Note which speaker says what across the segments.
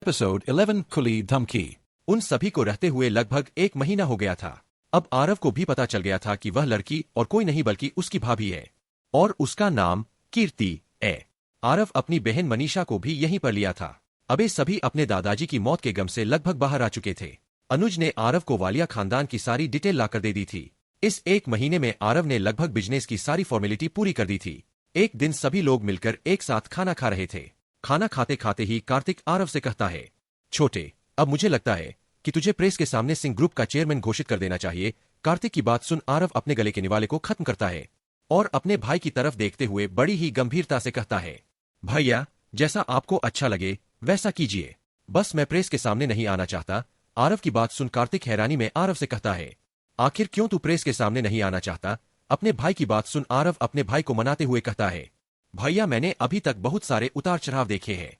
Speaker 1: Episode 11 खुली धमकी। उन सभी को रहते हुए लगभग 1 महीना हो गया था। अब आरव को भी पता चल गया था कि वह लड़की और कोई नहीं बल्कि उसकी भाभी है और उसका नाम कीर्ति है। आरव अपनी बहन मनीषा को भी यहीं पर लिया था। अबे सभी अपने दादाजी की मौत के गम से लगभग बाहर आ चुके थे। अनुज ने आरव को वालिया खानदान की सारी डिटेल लाकर दे दी थी। इस 1 महीने में आरव ने लगभग बिजनेस की सारी फॉर्मेलिटी पूरी कर दी थी। एक दिन सभी लोग मिलकर एक साथ खाना खा रहे थे। खाना खाते खाते ही कार्तिक आरव से कहता है, छोटे, अब मुझे लगता है कि तुझे प्रेस के सामने सिंह ग्रुप का चेयरमैन घोषित कर देना चाहिए। कार्तिक की बात सुन आरव अपने गले के निवाले को खत्म करता है और अपने भाई की तरफ देखते हुए बड़ी ही गंभीरता से कहता है, भैया, जैसा आपको अच्छा लगे वैसा कीजिए, बस मैं प्रेस के सामने नहीं आना चाहता। आरव की बात सुन कार्तिक हैरानी में आरव से कहता है, आखिर क्यों तू प्रेस के सामने नहीं आना चाहता? अपने भाई की बात सुन आरव अपने भाई को मनाते हुए कहता है, भैया, मैंने अभी तक बहुत सारे उतार चढ़ाव देखे हैं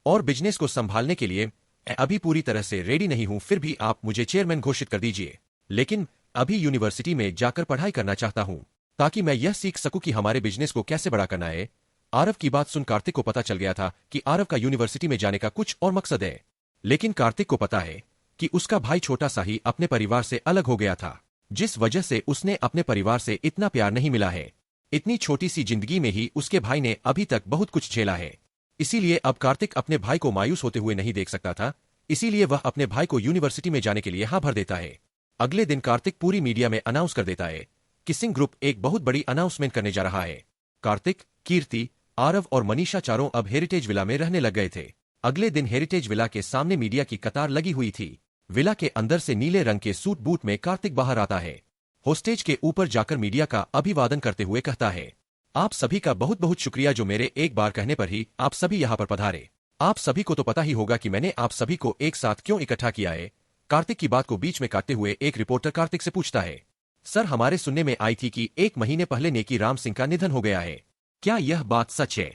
Speaker 1: और बिजनेस को संभालने के लिए मैं अभी पूरी तरह से रेडी नहीं हूं, फिर भी आप मुझे चेयरमैन घोषित कर दीजिए। लेकिन अभी यूनिवर्सिटी में जाकर पढ़ाई करना चाहता हूं ताकि मैं यह सीख सकूं कि हमारे बिजनेस को कैसे बड़ा करना है। आरव की बात सुन कार्तिक को पता चल गया था कि आरव का यूनिवर्सिटी में जाने का कुछ और मकसद है, लेकिन कार्तिक को पता है कि उसका भाई छोटा सा ही अपने परिवार से अलग हो गया था, जिस वजह से उसने अपने परिवार से इतना प्यार नहीं मिला है। इतनी छोटी सी जिंदगी में ही उसके भाई ने अभी तक बहुत कुछ झेला है, इसीलिए अब कार्तिक अपने भाई को मायूस होते हुए नहीं देख सकता था। इसीलिए वह अपने भाई को यूनिवर्सिटी में जाने के लिए हाँ भर देता है। अगले दिन कार्तिक पूरी मीडिया में अनाउंस कर देता है कि सिंह ग्रुप एक बहुत बड़ी अनाउंसमेंट करने जा रहा है। कार्तिक, कीर्ति, आरव और मनीषा चारों अब हेरिटेज विला में रहने लग गए थे। अगले दिन हेरिटेज विला के सामने मीडिया की कतार लगी हुई थी। विला के अंदर से नीले रंग के सूट बूट में कार्तिक बाहर आता है। होस्टेज के ऊपर जाकर मीडिया का अभिवादन करते हुए कहता है, आप सभी का बहुत बहुत शुक्रिया जो मेरे एक बार कहने पर ही आप सभी यहाँ पर पधारे। आप सभी को तो पता ही होगा कि मैंने आप सभी को एक साथ क्यों इकट्ठा किया है। कार्तिक की बात को बीच में काटते हुए एक रिपोर्टर कार्तिक से पूछता है, सर, हमारे सुनने में आई थी कि 1 महीने पहले नेकी राम सिंह का निधन हो गया है, क्या यह बात सच है?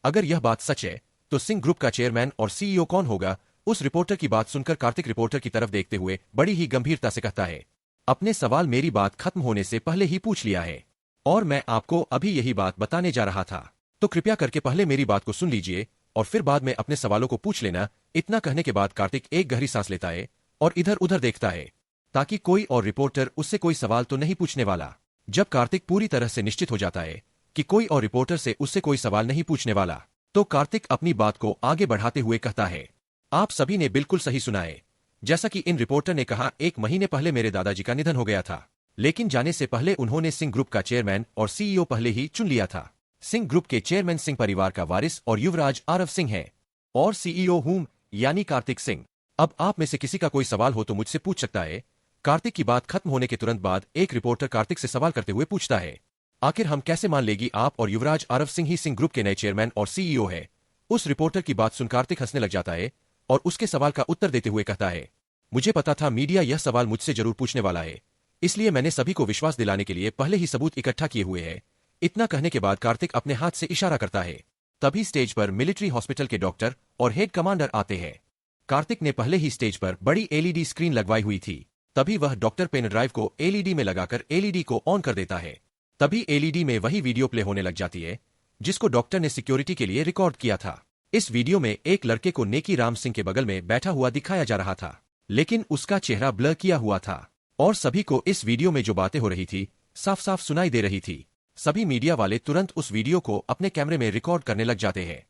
Speaker 1: अगर यह बात सच है तो सिंह ग्रुप का चेयरमैन और सीईओ कौन होगा? उस रिपोर्टर की बात सुनकर कार्तिक रिपोर्टर की तरफ देखते हुए बड़ी ही गंभीरता से कहता है, अपने सवाल मेरी बात खत्म होने से पहले ही पूछ लिया है और मैं आपको अभी यही बात बताने जा रहा था, तो कृपया करके पहले मेरी बात को सुन लीजिए और फिर बाद में अपने सवालों को पूछ लेना। इतना कहने के बाद कार्तिक एक गहरी सांस लेता है और इधर उधर देखता है ताकि कोई और रिपोर्टर उससे कोई सवाल तो नहीं पूछने वाला। जब कार्तिक पूरी तरह से निश्चित हो जाता है कि कोई और रिपोर्टर से उससे कोई सवाल नहीं पूछने वाला, तो कार्तिक अपनी बात को आगे बढ़ाते हुए कहता है, आप सभी ने बिल्कुल सही सुना है। जैसा कि इन रिपोर्टर ने कहा, 1 महीने पहले मेरे दादाजी का निधन हो गया था, लेकिन जाने से पहले उन्होंने सिंह ग्रुप का चेयरमैन और सीईओ पहले ही चुन लिया था। सिंह ग्रुप के चेयरमैन सिंह परिवार का वारिस और युवराज आरव सिंह है और सीईओ हूं यानी कार्तिक सिंह। अब आप में से किसी का कोई सवाल हो तो मुझसे पूछ सकता है। कार्तिक की बात खत्म होने के तुरंत बाद एक रिपोर्टर कार्तिक से सवाल करते हुए पूछता है, आखिर हम कैसे मान लेगी आप और युवराज आरव सिंह ही सिंह ग्रुप के नए चेयरमैन और सीईओ है? उस रिपोर्टर की बात सुन कार्तिक हंसने लग जाता है और उसके सवाल का उत्तर देते हुए कहता है, मुझे पता था मीडिया यह सवाल मुझसे जरूर पूछने वाला है, इसलिए मैंने सभी को विश्वास दिलाने के लिए पहले ही सबूत इकट्ठा किए हुए हैं। इतना कहने के बाद कार्तिक अपने हाथ से इशारा करता है। तभी स्टेज पर मिलिट्री हॉस्पिटल के डॉक्टर और हेड कमांडर आते हैं। कार्तिक ने पहले ही स्टेज पर बड़ी एलईडी स्क्रीन लगवाई हुई थी। तभी वह डॉक्टर पेन ड्राइव को एलईडी में लगाकर एलईडी को ऑन कर देता है। तभी एलईडी में वही वीडियो प्ले होने लग जाती है जिसको डॉक्टर ने सिक्योरिटी के लिए रिकॉर्ड किया था। इस वीडियो में एक लड़के को नेकी राम सिंह के बगल में बैठा हुआ दिखाया जा रहा था, लेकिन उसका चेहरा ब्लर किया हुआ था और सभी को इस वीडियो में जो बातें हो रही थी साफ साफ सुनाई दे रही थी। सभी मीडिया वाले तुरंत उस वीडियो को अपने कैमरे में रिकॉर्ड करने लग जाते हैं।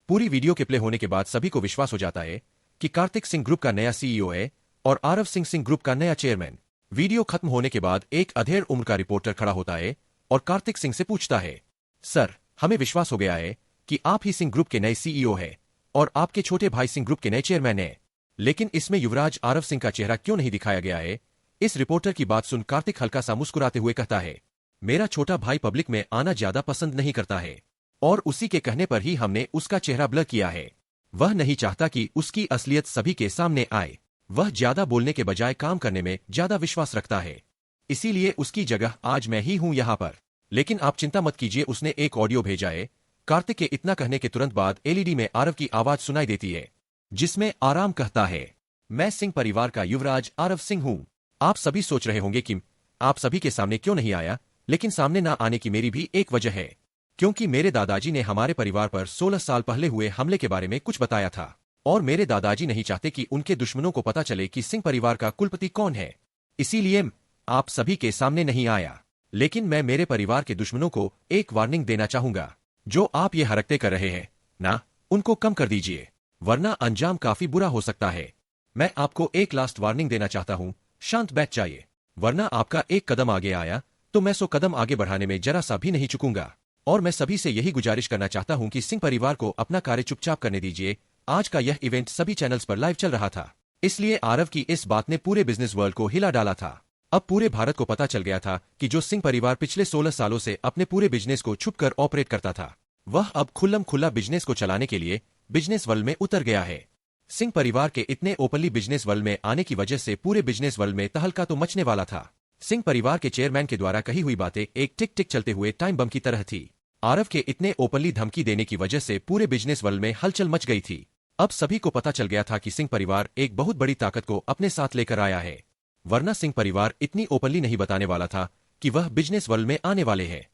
Speaker 1: पूरी वीडियो के प्ले होने के बाद सभी को विश्वास हो जाता है कि कार्तिक सिंह ग्रुप का नया सीईओ है और आरव सिंह सिंह ग्रुप का नया चेयरमैन। वीडियो खत्म होने के बाद एक अधेड़ उम्र का रिपोर्टर खड़ा होता है और कार्तिक सिंह से पूछता है, सर, हमें विश्वास हो गया है कि आप ही सिंह ग्रुप के नए सीईओ है और आपके छोटे भाई सिंह ग्रुप के नए चेयरमैन है, लेकिन इसमें युवराज आरव सिंह का चेहरा क्यों नहीं दिखाया गया है? इस रिपोर्टर की बात सुन कार्तिक हल्का सा मुस्कुराते हुए कहता है, मेरा छोटा भाई पब्लिक में आना ज्यादा पसंद नहीं करता है और उसी के कहने पर ही हमने उसका चेहरा ब्लर किया है। वह नहीं चाहता कि उसकी असलियत सभी के सामने आए। वह ज्यादा बोलने के बजाय काम करने में ज्यादा विश्वास रखता है, इसीलिए उसकी जगह आज मैं ही हूं यहाँ पर। लेकिन आप चिंता मत कीजिए, उसने एक ऑडियो भेजा है। कार्तिक के इतना कहने के तुरंत बाद एलईडी में आरव की आवाज सुनाई देती है जिसमें आराम कहता है, मैं सिंह परिवार का युवराज आरव सिंह हूं। आप सभी सोच रहे होंगे कि आप सभी के सामने क्यों नहीं आया, लेकिन सामने ना आने की मेरी भी एक वजह है, क्योंकि मेरे दादाजी ने हमारे परिवार पर 16 साल पहले हुए हमले के बारे में कुछ बताया था। और मेरे दादाजी नहीं चाहते कि उनके दुश्मनों को पता चले कि सिंह परिवार का कुलपति कौन है। इसीलिए आप सभी के सामने नहीं आया। लेकिन मैं मेरे परिवार के दुश्मनों को एक वार्निंग देना चाहूंगा। जो आप ये हरकतें कर रहे हैं ना, उनको कम कर दीजिए, वरना अंजाम काफी बुरा हो सकता है। मैं आपको एक लास्ट वार्निंग देना चाहता हूं, शांत बैठ जाइए, वरना आपका एक कदम आगे आया तो मैं 100 कदम आगे बढ़ाने में जरा सा भी नहीं चूकूंगा। और मैं सभी से यही गुजारिश करना चाहता हूं कि सिंह परिवार को अपना कार्य चुपचाप करने दीजिए। आज का यह इवेंट सभी चैनल्स पर लाइव चल रहा था, इसलिए आरव की इस बात ने पूरे बिजनेस वर्ल्ड को हिला डाला था। अब पूरे भारत को पता चल गया था कि जो सिंह परिवार पिछले 16 सालों से अपने पूरे बिजनेस को छुपकर ऑपरेट करता था, वह अब खुल्लम खुल्ला बिजनेस को चलाने के लिए बिजनेस वर्ल्ड में उतर गया है। सिंह परिवार के इतने ओपनली बिजनेस वर्ल्ड में आने की वजह से पूरे बिजनेस वर्ल्ड में तहलका तो मचने वाला था। सिंह परिवार के चेयरमैन के द्वारा कही हुई बातें एक टिक टिक चलते हुए टाइम बम की तरह थी। आरव के इतने ओपनली धमकी देने की वजह से पूरे बिजनेस वर्ल्ड में हलचल मच गई थी। अब सभी को पता चल गया था कि सिंह परिवार एक बहुत बड़ी ताकत को अपने साथ लेकर आया है, वरना सिंह परिवार इतनी ओपनली नहीं बताने वाला था कि वह बिजनेस वर्ल्ड में आने वाले हैं।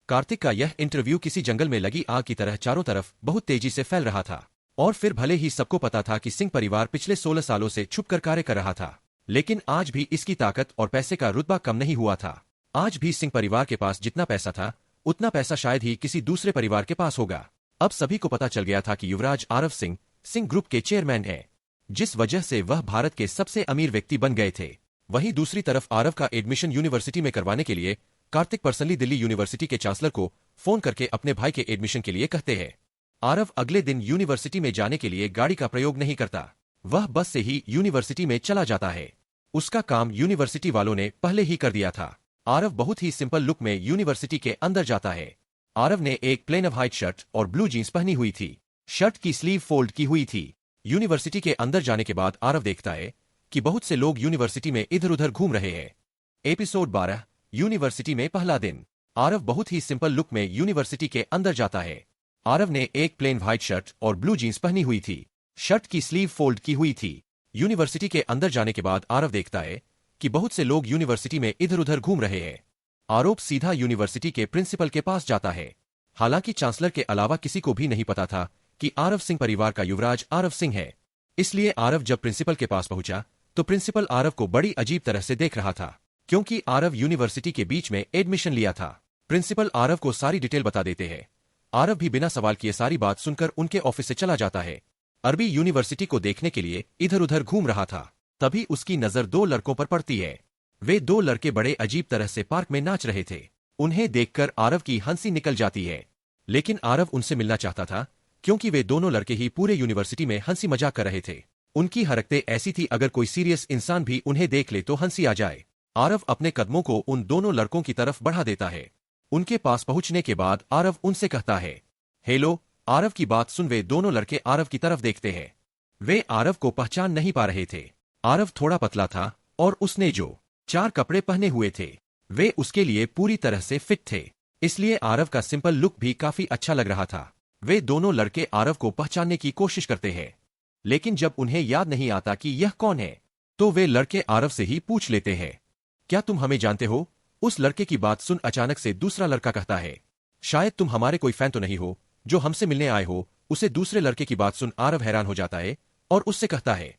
Speaker 1: कार्तिक का यह इंटरव्यू किसी जंगल में लगी आग की तरह चारों तरफ बहुत तेजी से फैल रहा था। और फिर भले ही सबको पता था कि सिंह परिवार पिछले 16 सालों से छुपकर कार्य कर रहा था, लेकिन आज भी इसकी ताकत और पैसे का रुतबा कम नहीं हुआ था। आज भी सिंह परिवार के पास जितना पैसा था, उतना पैसा शायद ही किसी दूसरे परिवार के पास होगा। अब सभी को पता चल गया था कि युवराज आरव सिंह सिंह ग्रुप के चेयरमैन हैं, जिस वजह से वह भारत के सबसे अमीर व्यक्ति बन गए थे। वहीं दूसरी तरफ आरव का एडमिशन यूनिवर्सिटी में करवाने के लिए कार्तिक पर्सनली दिल्ली यूनिवर्सिटी के चांसलर को फोन करके अपने भाई के एडमिशन के लिए कहते हैं। आरव अगले दिन यूनिवर्सिटी में जाने के लिए गाड़ी का प्रयोग नहीं करता, वह बस से ही यूनिवर्सिटी में चला जाता है। उसका काम यूनिवर्सिटी वालों ने पहले ही कर दिया था। आरव बहुत ही सिंपल लुक में यूनिवर्सिटी के अंदर जाता है। आरव ने एक प्लेन ऑफ व्हाइट शर्ट और ब्लू जीन्स पहनी हुई थी। शर्ट की स्लीव फोल्ड की हुई थी। यूनिवर्सिटी के अंदर जाने के बाद आरव देखता है कि बहुत से लोग यूनिवर्सिटी में इधर उधर घूम रहे हैं। एपिसोड 12, यूनिवर्सिटी में पहला दिन। आरव बहुत ही सिंपल लुक में यूनिवर्सिटी के अंदर जाता है। आरव ने एक प्लेन व्हाइट शर्ट और ब्लू जीन्स पहनी हुई थी। शर्ट की स्लीव फोल्ड की हुई थी। यूनिवर्सिटी के अंदर जाने के बाद आरव देखता है कि बहुत से लोग यूनिवर्सिटी में इधर उधर घूम रहे हैं। आरव सीधा यूनिवर्सिटी के प्रिंसिपल के पास जाता है। हालांकि चांसलर के अलावा किसी को भी नहीं पता था कि आरव सिंह परिवार का युवराज आरव सिंह है। इसलिए आरव जब प्रिंसिपल के पास पहुंचा तो प्रिंसिपल आरव को बड़ी अजीब तरह से देख रहा था, क्योंकि आरव यूनिवर्सिटी के बीच में एडमिशन लिया था। प्रिंसिपल आरव को सारी डिटेल बता देते हैं। आरव भी बिना सवाल किए सारी बात सुनकर उनके ऑफिस से चला जाता है। अरबी यूनिवर्सिटी को देखने के लिए इधर उधर घूम रहा था, तभी उसकी नजर दो लड़कों पर पड़ती है। वे दो लड़के बड़े अजीब तरह से पार्क में नाच रहे थे। उन्हें देखकर आरव की हंसी निकल जाती है, लेकिन आरव उनसे मिलना चाहता था, क्योंकि वे दोनों लड़के ही पूरे यूनिवर्सिटी में हंसी मजाक कर रहे थे। उनकी हरकतें ऐसी थी अगर कोई सीरियस इंसान भी उन्हें देख ले तो हंसी आ जाए। आरव अपने कदमों को उन दोनों लड़कों की तरफ बढ़ा देता है। उनके पास पहुंचने के बाद आरव उनसे कहता है, हेलो। आरव की बात सुन वे दोनों लड़के आरव की तरफ देखते हैं। वे आरव को पहचान नहीं पा रहे थे। आरव थोड़ा पतला था और उसने जो 4 कपड़े पहने हुए थे वे उसके लिए पूरी तरह से फिट थे, इसलिए आरव का सिंपल लुक भी काफी अच्छा लग रहा था। वे दोनों लड़के आरव को पहचानने की कोशिश करते हैं, लेकिन जब उन्हें याद नहीं आता कि यह कौन है, तो वे लड़के आरव से ही पूछ लेते हैं, क्या तुम हमें जानते हो? उस लड़के की बात सुन अचानक से दूसरा लड़का कहता है, शायद तुम हमारे कोई फैन तो नहीं हो जो हमसे मिलने आए हो। उसे दूसरे लड़के की बात सुन आरव हैरान हो जाता है और उससे कहता है,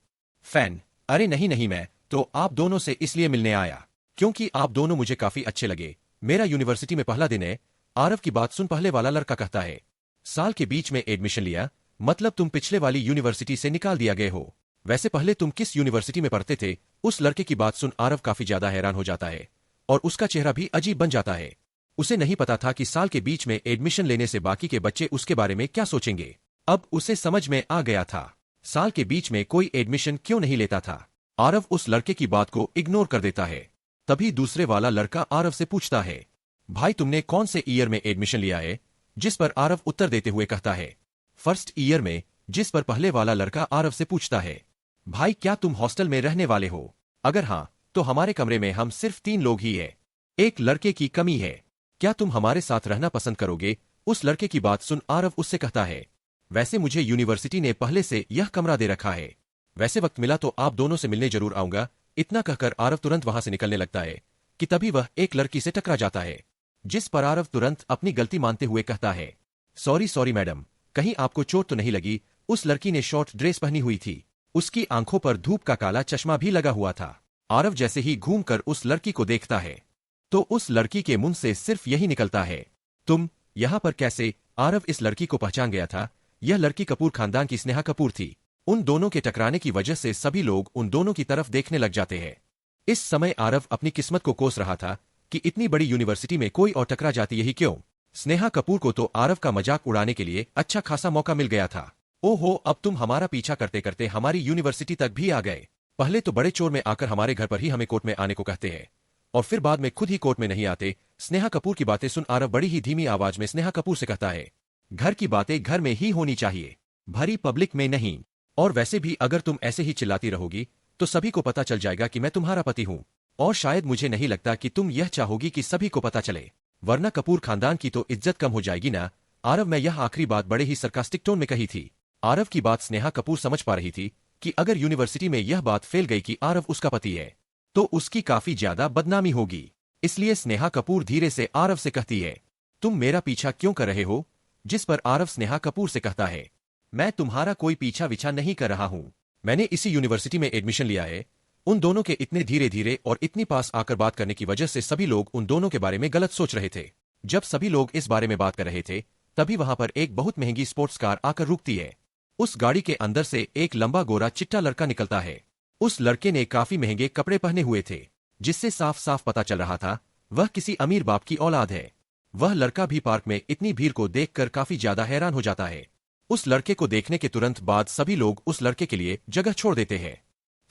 Speaker 1: फैन? अरे नहीं नहीं, मैं तो आप दोनों से इसलिए मिलने आया क्योंकि आप दोनों मुझे काफी अच्छे लगे। मेरा यूनिवर्सिटी में पहला दिन है। आरव की बात सुन पहले वाला लड़का कहता है, साल के बीच में एडमिशन लिया, मतलब तुम पिछले वाली यूनिवर्सिटी से निकाल दिया गए हो। वैसे पहले तुम किस यूनिवर्सिटी में पढ़ते थे? उस लड़के की बात सुन आरव काफी ज्यादा हैरान हो जाता है और उसका चेहरा भी अजीब बन जाता है। उसे नहीं पता था कि साल के बीच में एडमिशन लेने से बाकी के बच्चे उसके बारे में क्या सोचेंगे। अब उसे समझ में आ गया था, साल के बीच में कोई एडमिशन क्यों नहीं लेता था। आरव उस लड़के की बात को इग्नोर कर देता है। तभी दूसरे वाला लड़का आरव से पूछता है, भाई तुमने कौन से ईयर में एडमिशन लिया है? जिस पर आरव उत्तर देते हुए कहता है, फर्स्ट ईयर में। जिस पर पहले वाला लड़का आरव से पूछता है, भाई क्या तुम हॉस्टल में रहने वाले हो? अगर हाँ तो हमारे कमरे में हम सिर्फ 3 लोग ही हैं, एक लड़के की कमी है, क्या तुम हमारे साथ रहना पसंद करोगे? उस लड़के की बात सुन आरव उससे कहता है, वैसे मुझे यूनिवर्सिटी ने पहले से यह कमरा दे रखा है, वैसे वक्त मिला तो आप दोनों से मिलने जरूर आऊंगा। इतना कहकर आरव तुरंत वहां से निकलने लगता है कि तभी वह एक लड़की से टकरा जाता है, जिस पर आरव तुरंत अपनी गलती मानते हुए कहता है, सॉरी सॉरी मैडम, कहीं आपको चोट तो नहीं लगी? उस लड़की ने शॉर्ट ड्रेस पहनी हुई थी। उसकी आंखों पर धूप का काला चश्मा भी लगा हुआ था। आरव जैसे ही घूमकर उस लड़की को देखता है तो उस लड़की के मुंह से सिर्फ यही निकलता है, तुम यहाँ पर कैसे? आरव इस लड़की को पहचान गया था। यह लड़की कपूर खानदान की स्नेहा कपूर थी। उन दोनों के टकराने की वजह से सभी लोग उन दोनों की तरफ देखने लग जाते हैं। इस समय आरव अपनी किस्मत को कोस रहा था कि इतनी बड़ी यूनिवर्सिटी में कोई और टकरा जाती, यही क्यों? स्नेहा कपूर को तो आरव का मजाक उड़ाने के लिए अच्छा खासा मौका मिल गया था। ओहो, अब तुम हमारा पीछा करते करते हमारी यूनिवर्सिटी तक भी आ गए। पहले तो बड़े चोर में आकर हमारे घर पर ही हमें कोर्ट में आने को कहते हैं और फिर बाद में खुद ही कोर्ट में नहीं आते। स्नेहा कपूर की बातें सुन आरव बड़ी ही धीमी आवाज में स्नेहा कपूर से कहता है, घर की बातें घर में ही होनी चाहिए, भरी पब्लिक में नहीं। और वैसे भी अगर तुम ऐसे ही चिल्लाती रहोगी तो सभी को पता चल जाएगा कि मैं तुम्हारा पति हूं। और शायद मुझे नहीं लगता कि तुम यह चाहोगी कि सभी को पता चले, वरना कपूर खानदान की तो इज्जत कम हो जाएगी ना। आरव, मैं यह आखिरी बात बड़े ही सरकास्टिक टोन में कही थी। आरव की बात स्नेहा कपूर समझ पा रही थी कि अगर यूनिवर्सिटी में यह बात फैल गई कि आरव उसका पति है तो उसकी काफी ज्यादा बदनामी होगी। इसलिए स्नेहा कपूर धीरे से आरव से कहती है, तुम मेरा पीछा क्यों कर रहे हो? जिस पर आरव स्नेहा कपूर से कहता है, मैं तुम्हारा कोई पीछा विछा नहीं कर रहा हूं, मैंने इसी यूनिवर्सिटी में एडमिशन लिया है। उन दोनों के इतने धीरे धीरे और इतनी पास आकर बात करने की वजह से सभी लोग उन दोनों के बारे में गलत सोच रहे थे। जब सभी लोग इस बारे में बात कर रहे थे तभी वहां पर एक बहुत महंगी स्पोर्ट्स कार आकर रुकती है। उस गाड़ी के अंदर से एक लंबा गोरा चिट्टा लड़का निकलता है। उस लड़के ने काफी महंगे कपड़े पहने हुए थे जिससे साफ साफ पता चल रहा था वह किसी अमीर बाप की औलाद है। वह लड़का भी पार्क में इतनी भीड़ को देखकर काफी ज्यादा हैरान हो जाता है। उस लड़के को देखने के तुरंत बाद सभी लोग उस लड़के के लिए जगह छोड़ देते हैं।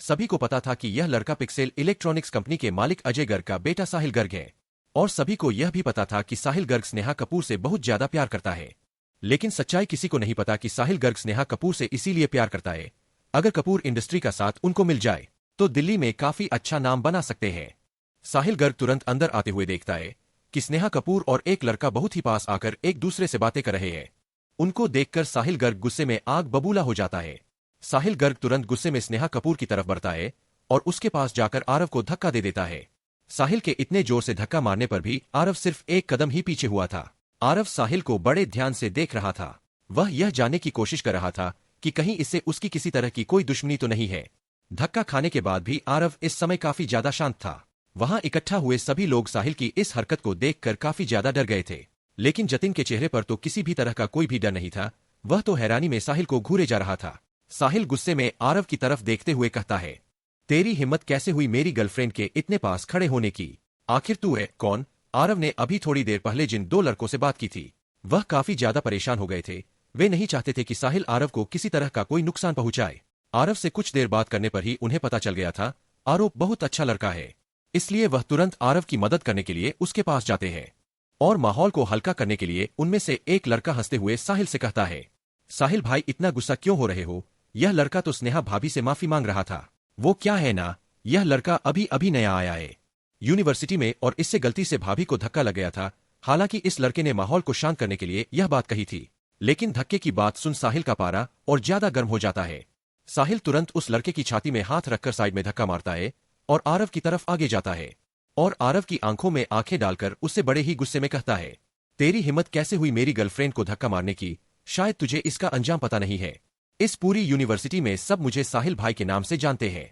Speaker 1: सभी को पता था कि यह लड़का पिक्सेल इलेक्ट्रॉनिक्स कंपनी के मालिक अजय गर्ग का बेटा साहिल गर्ग है। और सभी को यह भी पता था कि साहिल गर्ग स्नेहा कपूर से बहुत ज्यादा प्यार करता है। लेकिन सच्चाई किसी को नहीं पता कि साहिल गर्ग स्नेहा कपूर से इसीलिए प्यार करता है, अगर कपूर इंडस्ट्री का साथ उनको मिल जाए तो दिल्ली में काफी अच्छा नाम बना सकते हैं। साहिल गर्ग तुरंत अंदर आते हुए देखता है कि स्नेहा कपूर और एक लड़का बहुत ही पास आकर एक दूसरे से बातें कर रहे हैं। उनको देखकर साहिल गर्ग गुस्से में आग बबूला हो जाता है। साहिल गर्ग तुरंत गुस्से में स्नेहा कपूर की तरफ बढ़ता है और उसके पास जाकर आरव को धक्का दे देता है। साहिल के इतने जोर से धक्का मारने पर भी आरव सिर्फ एक कदम ही पीछे हुआ था। आरव साहिल को बड़े ध्यान से देख रहा था। वह यह जानने की कोशिश कर रहा था कि कहीं इससे उसकी किसी तरह की कोई दुश्मनी तो नहीं है। धक्का खाने के बाद भी आरव इस समय काफी ज्यादा शांत था। वहां इकट्ठा हुए सभी लोग साहिल की इस हरकत को देखकर काफी ज्यादा डर गए थे, लेकिन जतिन के चेहरे पर तो किसी भी तरह का कोई भी डर नहीं था। वह तो हैरानी में साहिल को घूरे जा रहा था। साहिल गुस्से में आरव की तरफ देखते हुए कहता है, तेरी हिम्मत कैसे हुई मेरी गर्लफ्रेंड के इतने पास खड़े होने की? आखिर तू है कौन? आरव ने अभी थोड़ी देर पहले जिन दो लड़कों से बात की थी वह काफी ज्यादा परेशान हो गए थे। वे नहीं चाहते थे कि साहिल आरव को किसी तरह का कोई नुकसान पहुंचाए। आरव से कुछ देर बात करने पर ही उन्हें पता चल गया था आरव बहुत अच्छा लड़का है, इसलिए वह तुरंत आरव की मदद करने के लिए उसके पास जाते हैं। और माहौल को हल्का करने के लिए उनमें से एक लड़का हंसते हुए साहिल से कहता है, साहिल भाई इतना गुस्सा क्यों हो रहे हो? यह लड़का तो स्नेहा भाभी से माफी मांग रहा था। वो क्या है ना, यह लड़का अभी अभी नया आया है यूनिवर्सिटी में और इससे गलती से भाभी को धक्का लग गया था। हालांकि इस लड़के ने माहौल को शांत करने के लिए यह बात कही थी, लेकिन धक्के की बात सुन साहिल का पारा और ज्यादा गर्म हो जाता है। साहिल तुरंत उस लड़के की छाती में हाथ रखकर साइड में धक्का मारता है और आरव की तरफ आगे जाता है और आरव की आंखों में आंखें डालकर उससे बड़े ही गुस्से में कहता है, तेरी हिम्मत कैसे हुई मेरी गर्लफ्रेंड को धक्का मारने की? शायद तुझे इसका अंजाम पता नहीं है। इस पूरी यूनिवर्सिटी में सब मुझे साहिल भाई के नाम से जानते हैं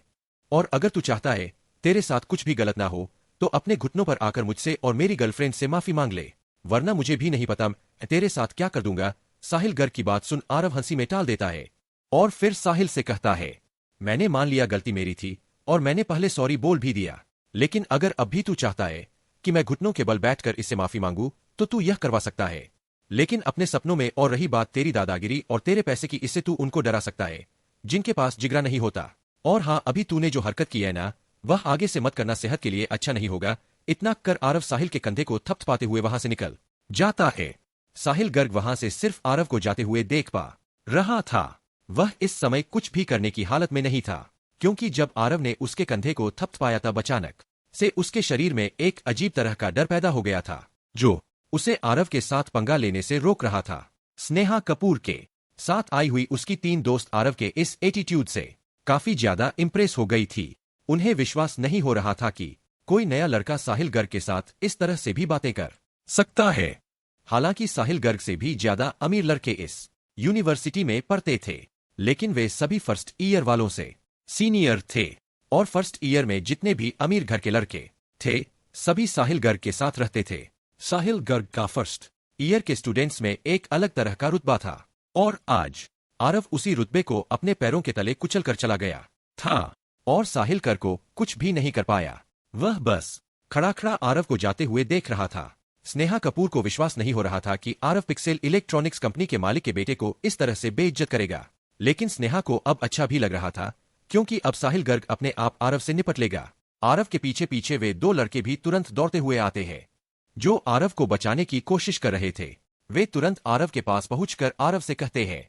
Speaker 1: और अगर तू चाहता है तेरे साथ कुछ भी गलत ना हो तो अपने घुटनों पर आकर मुझसे और मेरी गर्लफ्रेंड से माफी मांग ले, वरना मुझे भी नहीं पता मैं तेरे साथ क्या कर दूंगा। साहिल गर्ग की बात सुन आरव हंसी में टाल देता है और फिर साहिल से कहता है, मैंने मान लिया गलती मेरी थी और मैंने पहले सॉरी बोल भी दिया, लेकिन अगर अब भी तू चाहता है कि मैं घुटनों के बल बैठकर इससे माफी मांगू तो तू यह करवा सकता है, लेकिन अपने सपनों में। और रही बात तेरी दादागिरी और तेरे पैसे की, इससे तू उनको डरा सकता है जिनके पास जिगरा नहीं होता। और हाँ, अभी तूने जो हरकत की है ना वह आगे से मत करना, सेहत के लिए अच्छा नहीं होगा। इतना कर आरव साहिल के कंधे को थपथपाते हुए वहां से निकल जाता है। साहिल गर्ग वहां से सिर्फ आरव को जाते हुए देख पा रहा था। वह इस समय कुछ भी करने की हालत में नहीं था, क्योंकि जब आरव ने उसके कंधे को थपथपाया तब अचानक से उसके शरीर में एक अजीब तरह का डर पैदा हो गया था जो उसे आरव के साथ पंगा लेने से रोक रहा था। स्नेहा कपूर के साथ आई हुई उसकी 3 दोस्त आरव के इस एटीट्यूड से काफी ज्यादा इम्प्रेस हो गई थी। उन्हें विश्वास नहीं हो रहा था कि कोई नया लड़का साहिल गर्ग के साथ इस तरह से भी बातें कर सकता है। हालांकि साहिल गर्ग से भी ज्यादा अमीर लड़के इस यूनिवर्सिटी में पढ़ते थे। लेकिन वे सभी फर्स्ट ईयर वालों से सीनियर थे। और फर्स्ट ईयर में जितने भी अमीर घर के लड़के थे सभी साहिल गर्ग के साथ रहते थे। साहिल गर्ग का फर्स्ट ईयर के स्टूडेंट्स में एक अलग तरह का रुतबा था और आज आरव उसी रुतबे को अपने पैरों के तले कुचल कर चला गया था और साहिल गर्ग को कुछ भी नहीं कर पाया। वह बस खड़ा खड़ा आरव को जाते हुए देख रहा था। स्नेहा कपूर को विश्वास नहीं हो रहा था कि आरव पिक्सेल इलेक्ट्रॉनिक्स कंपनी के मालिक के बेटे को इस तरह से बेइज्जत करेगा, लेकिन स्नेहा को अब अच्छा भी लग रहा था क्योंकि अब साहिल गर्ग अपने आप आरव से निपट लेगा। आरव के पीछे पीछे वे दो लड़के भी तुरंत दौड़ते हुए आते हैं जो आरव को बचाने की कोशिश कर रहे थे। वे तुरंत आरव के पास पहुंचकर आरव से कहते हैं,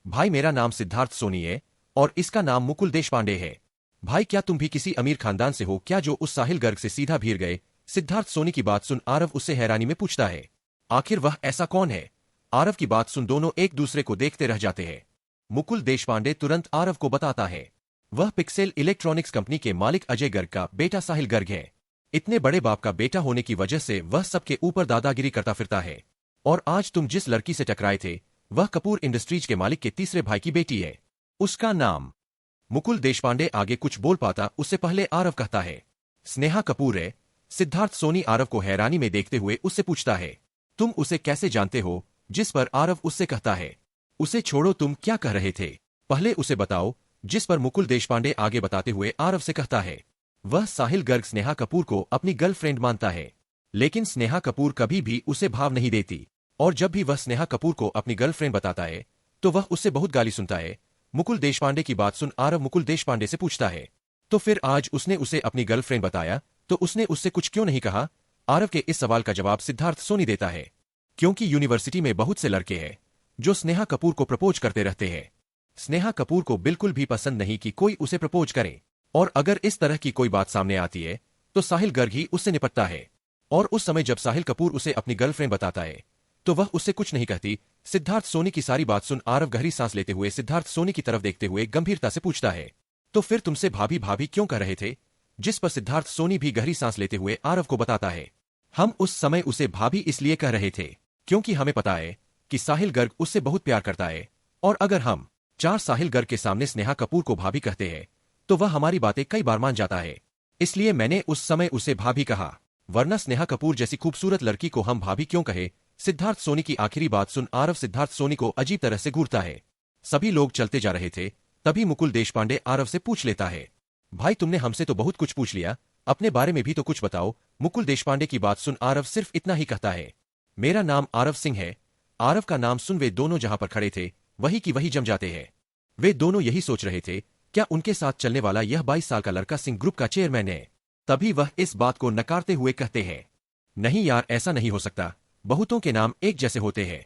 Speaker 1: भाई मेरा नाम सिद्धार्थ सोनी है और इसका नाम मुकुल देशपांडे है। भाई क्या तुम भी किसी अमीर खानदान से हो क्या जो उस साहिल गर्ग से सीधा भीड़ गए? सिद्धार्थ सोनी की बात सुन आरव उससे हैरानी में पूछता है, आखिर वह ऐसा कौन है? आरव की बात सुन दोनों एक दूसरे को देखते रह जाते हैं। मुकुल देशपांडे तुरंत आरव को बताता है, वह पिक्सेल इलेक्ट्रॉनिक्स कंपनी के मालिक अजय गर्ग का बेटा साहिल गर्ग है। इतने बड़े बाप का बेटा होने की वजह से वह सबके ऊपर दादागिरी करता फिरता है और आज तुम जिस लड़की से टकराए थे वह कपूर इंडस्ट्रीज के मालिक के तीसरे भाई की बेटी है। उसका नाम मुकुल देशपांडे आगे कुछ बोल पाता उससे पहले आरव कहता है, स्नेहा कपूर है। सिद्धार्थ सोनी आरव को हैरानी में देखते हुए उससे पूछता है, तुम उसे कैसे जानते हो? जिस पर आरव उससे कहता है, उसे छोड़ो तुम क्या कह रहे थे, पहले उसे बताओ। जिस पर मुकुल देशपांडे आगे बताते हुए आरव से कहता है, वह साहिल गर्ग स्नेहा कपूर को अपनी गर्लफ्रेंड मानता है, लेकिन स्नेहा कपूर कभी भी उसे भाव नहीं देती और जब भी वह स्नेहा कपूर को अपनी गर्लफ्रेंड बताता है तो वह उससे बहुत गाली सुनता है। मुकुल देशपांडे की बात सुन आरव मुकुल देशपांडे से पूछता है, तो फिर आज उसने उसे अपनी गर्लफ्रेंड बताया तो उसने उससे कुछ क्यों नहीं कहा? आरव के इस सवाल का जवाब सिद्धार्थ सोनी देता है, क्योंकि यूनिवर्सिटी में बहुत से लड़के हैं जो स्नेहा कपूर को प्रपोज करते रहते हैं। स्नेहा कपूर को बिल्कुल भी पसंद नहीं कि कोई उसे प्रपोज करे और अगर इस तरह की कोई बात सामने आती है तो साहिल गर्ग ही उससे निपटता है और उस समय जब साहिल कपूर उसे अपनी गर्लफ्रेंड बताता है तो वह उससे कुछ नहीं कहती। सिद्धार्थ सोनी की सारी बात सुन आरव गहरी सांस लेते हुए सिद्धार्थ सोनी की तरफ देखते हुए गंभीरता से पूछता है, तो फिर तुमसे भाभी भाभी क्यों कह रहे थे? जिस पर सिद्धार्थ सोनी भी गहरी सांस लेते हुए आरव को बताता है, हम उस समय उसे भाभी इसलिए कह रहे थे क्योंकि हमें पता है कि साहिल गर्ग उससे बहुत प्यार करता है और अगर हम चार साहिल गर्ग के सामने स्नेहा कपूर को भाभी कहते हैं तो वह हमारी बातें कई बार मान जाता है, इसलिए मैंने उस समय उसे भाभी कहा, वरना स्नेहा कपूर जैसी खूबसूरत लड़की को हम भाभी क्यों कहे? सिद्धार्थ सोनी की आखिरी बात सुन आरव सिद्धार्थ सोनी को अजीब तरह से घूरता है। सभी लोग चलते जा रहे थे तभी मुकुल देशपांडे आरव से पूछ लेता है, भाई तुमने हमसे तो बहुत कुछ पूछ लिया, अपने बारे में भी तो कुछ बताओ। मुकुल देशपांडे की बात सुन आरव सिर्फ इतना ही कहता है, मेरा नाम आरव सिंह है। आरव का नाम सुन वे दोनों जहां पर खड़े थे वही की वही जम जाते हैं। वे दोनों यही सोच रहे थे क्या उनके साथ चलने वाला यह 22 साल का लड़का सिंह ग्रुप का चेयरमैन है। तभी वह इस बात को नकारते हुए कहते हैं, नहीं यार ऐसा नहीं हो सकता, बहुतों के नाम एक जैसे होते हैं,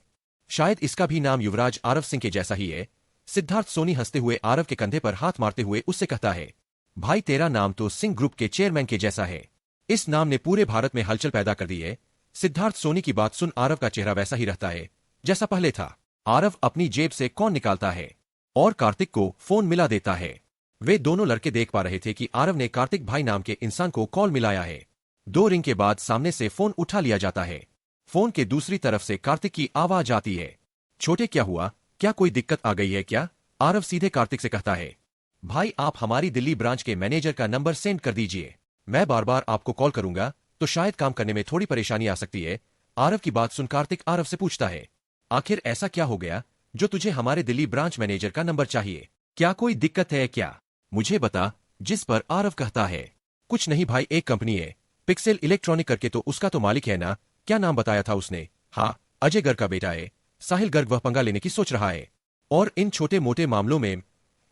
Speaker 1: शायद इसका भी नाम युवराज आरव सिंह के जैसा ही है। सिद्धार्थ सोनी हंसते हुए आरव के कंधे पर हाथ मारते हुए उससे कहता है, भाई तेरा नाम तो सिंह ग्रुप के चेयरमैन के जैसा है, इस नाम ने पूरे भारत में हलचल पैदा कर दी है। सिद्धार्थ सोनी की बात सुन आरव का चेहरा वैसा ही रहता है जैसा पहले था। आरव अपनी जेब से कॉल निकालता है और कार्तिक को फोन मिला देता है। वे दोनों लड़के देख पा रहे थे कि आरव ने कार्तिक भाई नाम के इंसान को कॉल मिलाया है। 2 रिंग के बाद सामने से फोन उठा लिया जाता है। फोन के दूसरी तरफ से कार्तिक की आवाज आती है, छोटे क्या हुआ, क्या कोई दिक्कत आ गई है क्या? आरव सीधे कार्तिक से कहता है, भाई आप हमारी दिल्ली ब्रांच के मैनेजर का नंबर सेंड कर दीजिए, मैं बार बार आपको कॉल करूंगा तो शायद काम करने में थोड़ी परेशानी आ सकती है। आरव की बात सुन कार्तिक आरव से पूछता है, आखिर ऐसा क्या हो गया जो तुझे हमारे दिल्ली ब्रांच मैनेजर का नंबर चाहिए? क्या कोई दिक्कत है क्या? मुझे बता। जिस पर आरव कहता है, कुछ नहीं भाई, एक कंपनी है पिक्सेल इलेक्ट्रॉनिक करके, तो उसका तो मालिक है ना, क्या नाम बताया था उसने? हाँ, अजय गर्ग का बेटा है। साहिल गर्ग वह पंगा लेने की सोच रहा है और इन छोटे मोटे मामलों में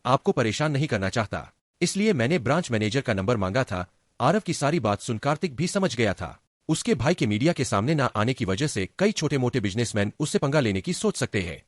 Speaker 1: आपको परेशान नहीं करना चाहता, इसलिए मैंने ब्रांच मैनेजर का नंबर मांगा था। आरव की सारी बात सुन कार्तिक भी समझ गया था। उसके भाई के मीडिया के सामने ना आने की वजह से कई छोटे मोटे बिजनेसमैन उससे पंगा लेने की सोच सकते हैं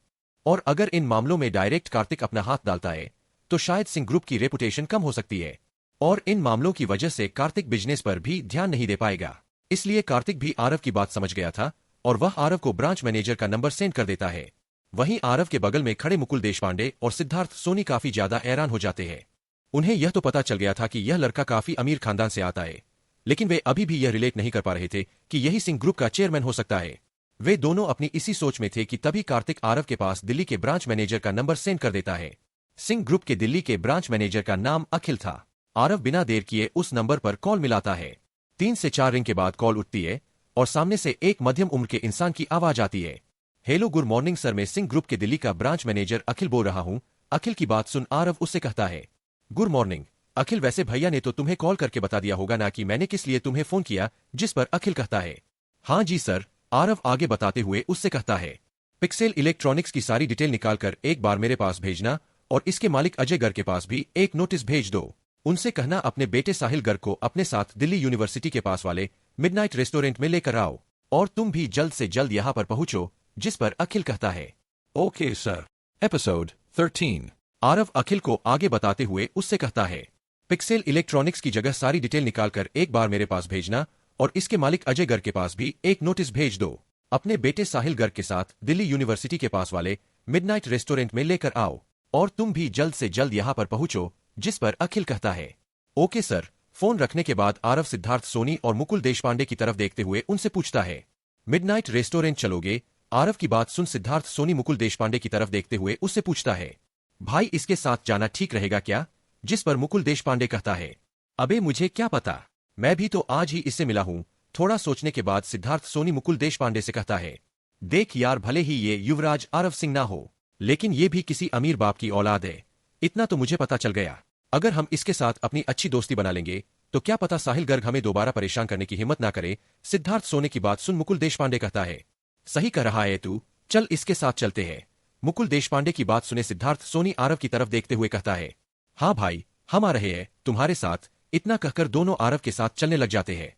Speaker 1: और अगर इन मामलों में डायरेक्ट कार्तिक अपना हाथ डालता है तो शायद सिंह ग्रुप की रेपुटेशन कम हो सकती है और इन मामलों की वजह से कार्तिक बिजनेस पर भी ध्यान नहीं दे पाएगा। इसलिए कार्तिक भी आरव की बात समझ गया था और वह आरव को ब्रांच मैनेजर का नंबर सेंड कर देता है। वहीं आरव के बगल में खड़े मुकुल देशपांडे और सिद्धार्थ सोनी काफी ज्यादा हैरान हो जाते हैं। उन्हें यह तो पता चल गया था कि यह लड़का काफी अमीर खानदान से आता है, लेकिन वे अभी भी यह रिलेट नहीं कर पा रहे थे कि यही सिंह ग्रुप का चेयरमैन हो सकता है। वे दोनों अपनी इसी सोच में थे कि तभी कार्तिक आरव के पास दिल्ली के ब्रांच मैनेजर का नंबर सेंड कर देता है सिंह ग्रुप के दिल्ली के ब्रांच मैनेजर का नाम अखिल था। आरव बिना देर किए उस नंबर पर कॉल मिलाता है। 3 से 4 रिंग के बाद कॉल उठती है और सामने से एक मध्यम उम्र के इंसान की आवाज आती है। हेलो गुड मॉर्निंग सर, मैं सिंह ग्रुप के दिल्ली का ब्रांच मैनेजर अखिल बोल रहा हूँ। अखिल की बात सुन आरव उससे कहता है, गुड मॉर्निंग अखिल, वैसे भैया ने तो तुम्हें कॉल करके बता दिया होगा ना कि मैंने किस लिए तुम्हें फोन किया। जिस पर अखिल कहता है, हाँ जी सर। आरव आगे बताते हुए उससे कहता है, पिक्सेल इलेक्ट्रॉनिक्स की सारी डिटेल निकालकर एक बार मेरे पास भेजना और इसके मालिक अजय गर्ग के पास भी एक नोटिस भेज दो। उनसे कहना अपने बेटे साहिल गर्ग को अपने साथ दिल्ली यूनिवर्सिटी के पास वाले मिडनाइट रेस्टोरेंट में लेकर आओ और तुम भी जल्द से जल्द यहाँ पर पहुंचो। जिस पर अखिल कहता है, ओके सर। एपिसोड 13। आरव अखिल को आगे बताते हुए उससे कहता है, पिक्सेल इलेक्ट्रॉनिक्स की जगह सारी डिटेल निकालकर एक बार मेरे पास भेजना और इसके मालिक अजय गर्ग के पास भी एक नोटिस भेज दो। अपने बेटे साहिल गर्ग के साथ दिल्ली यूनिवर्सिटी के पास वाले मिडनाइट रेस्टोरेंट में लेकर आओ और तुम भी जल्द से जल्द यहाँ पर पहुंचो। जिस पर अखिल कहता है, ओके सर। फोन रखने के बाद आरव सिद्धार्थ सोनी और मुकुल देशपांडे की तरफ देखते हुए उनसे पूछता है, मिडनाइट रेस्टोरेंट चलोगे? आरव की बात सुन सिद्धार्थ सोनी मुकुल देशपांडे की तरफ देखते हुए उससे पूछता है, भाई इसके साथ जाना ठीक रहेगा क्या? जिस पर मुकुल देशपांडे कहता है, अबे मुझे क्या पता, मैं भी तो आज ही इससे मिला हूं। थोड़ा सोचने के बाद सिद्धार्थ सोनी मुकुल देशपांडे से कहता है, देख यार, भले ही ये युवराज आरव सिंह ना हो, लेकिन ये भी किसी अमीर बाप की औलाद है। इतना तो मुझे पता चल गया। अगर हम इसके साथ अपनी अच्छी दोस्ती बना लेंगे तो क्या पता साहिल गर्ग हमें दोबारा परेशान करने की हिम्मत ना करे। सिद्धार्थ सोनी की बात सुन मुकुल देशपांडे कहता है, सही कह रहा है तू, चल इसके साथ चलते हैं। मुकुल देशपांडे की बात सुने सिद्धार्थ सोनी आरव की तरफ देखते हुए कहता है, हाँ भाई, हम आ रहे हैं तुम्हारे साथ। इतना कहकर दोनों आरव के साथ चलने लग जाते हैं।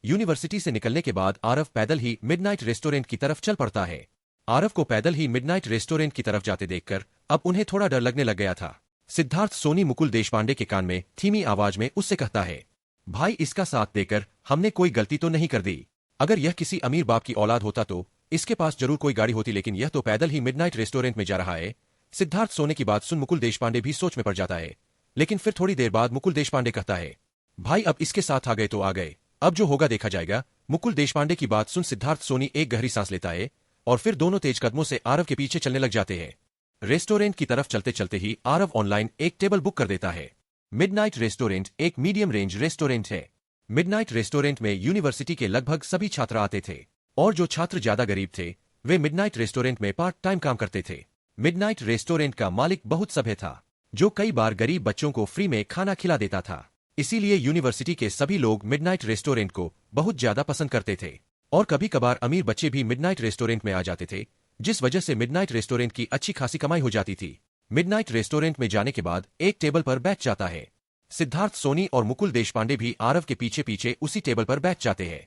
Speaker 1: यूनिवर्सिटी से निकलने के बाद आरव पैदल ही मिडनाइट रेस्टोरेंट की तरफ चल पड़ता है। आरव को पैदल ही मिडनाइट रेस्टोरेंट की तरफ जाते देखकर अब उन्हें थोड़ा डर लगने लग गया था। सिद्धार्थ सोनी मुकुल देशपांडे के कान में धीमी आवाज में उससे कहता है, भाई इसका साथ देकर हमने कोई गलती तो नहीं कर दी। अगर यह किसी अमीर बाप की औलाद होता तो इसके पास जरूर कोई गाड़ी होती, लेकिन यह तो पैदल ही मिडनाइट रेस्टोरेंट में जा रहा है। सिद्धार्थ सोनी की बात सुन मुकुल देशपांडे भी सोच में पड़ जाता है, लेकिन फिर थोड़ी देर बाद मुकुल देशपांडे कहता है, भाई अब इसके साथ आ गए तो आ गए, अब जो होगा देखा जाएगा। मुकुल देशपांडे की बात सुन सिद्धार्थ सोनी एक गहरी सांस लेता है और फिर दोनों तेज कदमों से आरव के पीछे चलने लग जाते हैं। रेस्टोरेंट की तरफ चलते चलते ही आरव ऑनलाइन एक टेबल बुक कर देता है। मिडनाइट रेस्टोरेंट एक मीडियम रेंज रेस्टोरेंट है। मिडनाइट रेस्टोरेंट में यूनिवर्सिटी के लगभग सभी छात्र आते थे और जो छात्र ज्यादा गरीब थे वे मिडनाइट रेस्टोरेंट में पार्ट टाइम काम करते थे। मिडनाइट रेस्टोरेंट का मालिक बहुत सभ्य था, जो कई बार गरीब बच्चों को फ्री में खाना खिला देता था। इसीलिए यूनिवर्सिटी के सभी लोग मिडनाइट रेस्टोरेंट को बहुत ज्यादा पसंद करते थे और कभी कभार अमीर बच्चे भी मिडनाइट रेस्टोरेंट में आ जाते थे, जिस वजह से मिडनाइट रेस्टोरेंट की अच्छी खासी कमाई हो जाती थी। मिडनाइट रेस्टोरेंट में जाने के बाद एक टेबल पर बैठ जाता है। सिद्धार्थ सोनी और मुकुल देशपांडे भी आरव के पीछे पीछे उसी टेबल पर बैठ जाते हैं।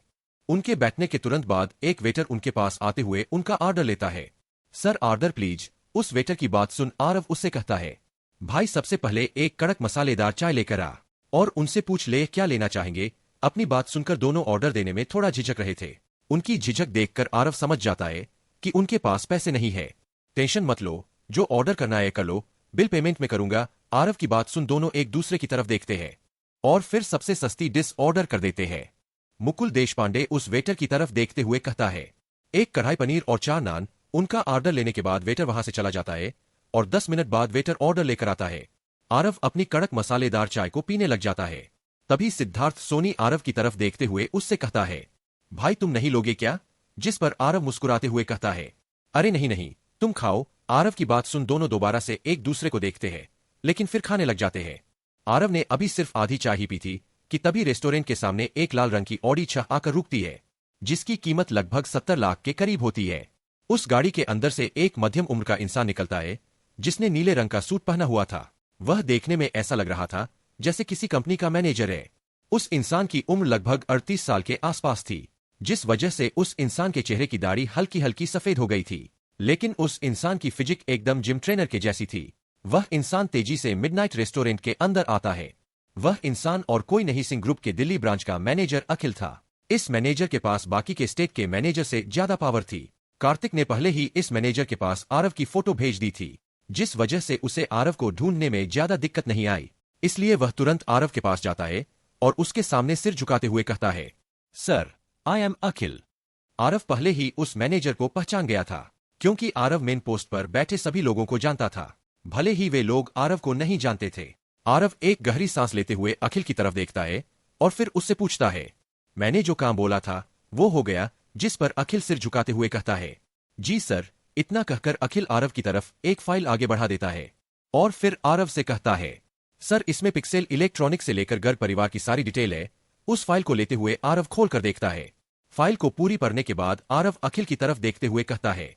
Speaker 1: उनके बैठने के तुरंत बाद एक वेटर उनके पास आते हुए उनका ऑर्डर लेता है। Sir order please. उस वेटर की बात सुन आरव उससे कहता है, भाई सबसे पहले एक कड़क मसालेदार चाय लेकर आ और उनसे पूछ ले क्या लेना चाहेंगे। अपनी बात सुनकर दोनों ऑर्डर देने में थोड़ा झिझक रहे थे। उनकी झिझक देखकर आरव समझ जाता है कि उनके पास पैसे नहीं है। टेंशन मत लो, जो ऑर्डर करना है कर लो, बिल पेमेंट में करूंगा। आरव की बात सुन दोनों एक दूसरे की तरफ देखते हैं और फिर सबसे सस्ती डिश ऑर्डर कर देते हैं। मुकुल देशपांडे उस वेटर की तरफ देखते हुए कहता है, एक कढ़ाई पनीर और 4 नान। उनका ऑर्डर लेने के बाद वेटर वहां से चला जाता है और 10 मिनट बाद वेटर ऑर्डर लेकर आता है। आरव अपनी कड़क मसालेदार चाय को पीने लग जाता है। तभी सिद्धार्थ सोनी आरव की तरफ देखते हुए उससे कहता है, भाई तुम नहीं लोगे क्या? जिस पर आरव मुस्कुराते हुए कहता है, अरे नहीं नहीं, तुम खाओ। आरव की बात सुन दोनों दोबारा से एक दूसरे को देखते हैं, लेकिन फिर खाने लग जाते हैं। आरव ने अभी सिर्फ आधी चाय ही पी थी कि तभी रेस्टोरेंट के सामने एक लाल रंग की ऑडी 6 आकर रुकती है, जिसकी कीमत लगभग 70 लाख के करीब होती है। उस गाड़ी के अंदर से एक मध्यम उम्र का इंसान निकलता है, जिसने नीले रंग का सूट पहना हुआ था। वह देखने में ऐसा लग रहा था जैसे किसी कंपनी का मैनेजर है। उस इंसान की उम्र लगभग 38 साल के आसपास थी, जिस वजह से उस इंसान के चेहरे की दाढ़ी हल्की हल्की सफेद हो गई थी, लेकिन उस इंसान की फिजिक एकदम जिम ट्रेनर के जैसी थी। वह इंसान तेजी से मिडनाइट रेस्टोरेंट के अंदर आता है। वह इंसान और कोई नहीं सिंह ग्रुप के दिल्ली ब्रांच का मैनेजर अखिल था। इस मैनेजर के पास बाकी के स्टेट के मैनेजर से ज्यादा पावर थी। कार्तिक ने पहले ही इस मैनेजर के पास आरव की फोटो भेज दी थी, जिस वजह से उसे आरव को ढूंढने में ज्यादा दिक्कत नहीं आई। इसलिए वह तुरंत आरव के पास जाता है और उसके सामने सिर झुकाते हुए कहता है, सर आई एम अखिल। आरव पहले ही उस मैनेजर को पहचान गया था, क्योंकि आरव मेन पोस्ट पर बैठे सभी लोगों को जानता था। भले ही वे लोग आरव को नहीं जानते थे। आरव एक गहरी सांस लेते हुए अखिल की तरफ देखता है और फिर उससे पूछता है, मैंने जो काम बोला था वो हो गया? जिस पर अखिल सिर झुकाते हुए कहता है, जी सर। इतना कहकर अखिल आरव की तरफ एक फाइल आगे बढ़ा देता है और फिर आरव से कहता है, सर इसमें पिक्सेल इलेक्ट्रॉनिक से लेकर गर्ग परिवार की सारी डिटेल है। उस फाइल को लेते हुए आरव खोल कर देखता है। फाइल को पूरी पढ़ने के बाद आरव अखिल की तरफ देखते हुए कहता है,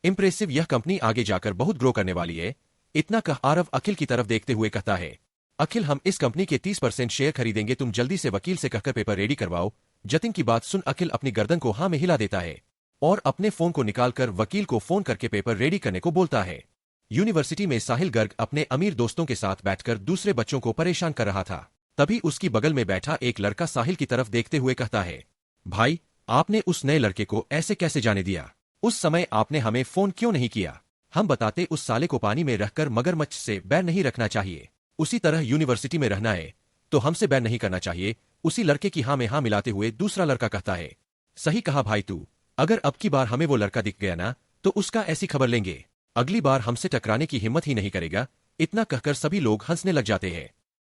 Speaker 1: इम्प्रेसिव, यह कंपनी आगे जाकर बहुत ग्रो करने वाली है। इतना कह आरव अखिल की तरफ देखते हुए कहता है, अखिल हम इस कंपनी के 30% शेयर खरीदेंगे, तुम जल्दी से वकील से कहकर पेपर रेडी करवाओ। जतिन की बात सुन अखिल अपनी गर्दन को हाँ में हिला देता है और अपने फोन को निकालकर वकील को फोन करके पेपर रेडी करने को बोलता है। यूनिवर्सिटी में साहिल गर्ग अपने अमीर दोस्तों के साथ बैठकर दूसरे बच्चों को परेशान कर रहा था। तभी उसकी बगल में बैठा एक लड़का साहिल की तरफ देखते हुए कहता है, भाई आपने उस नए लड़के को ऐसे कैसे जाने दिया? उस समय आपने हमें फोन क्यों नहीं किया? हम बताते उस साले को पानी में रखकर मगरमच्छ से बैर नहीं रखना चाहिए। उसी तरह यूनिवर्सिटी में रहना है तो हमसे बैर नहीं करना चाहिए। उसी लड़के की हाँ में हाँ मिलाते हुए दूसरा लड़का कहता है, सही कहा भाई तू। अगर अब की बार हमें वो लड़का दिख गया ना तो उसका ऐसी खबर लेंगे, अगली बार हमसे टकराने की हिम्मत ही नहीं करेगा। इतना कहकर सभी लोग हंसने लग जाते हैं।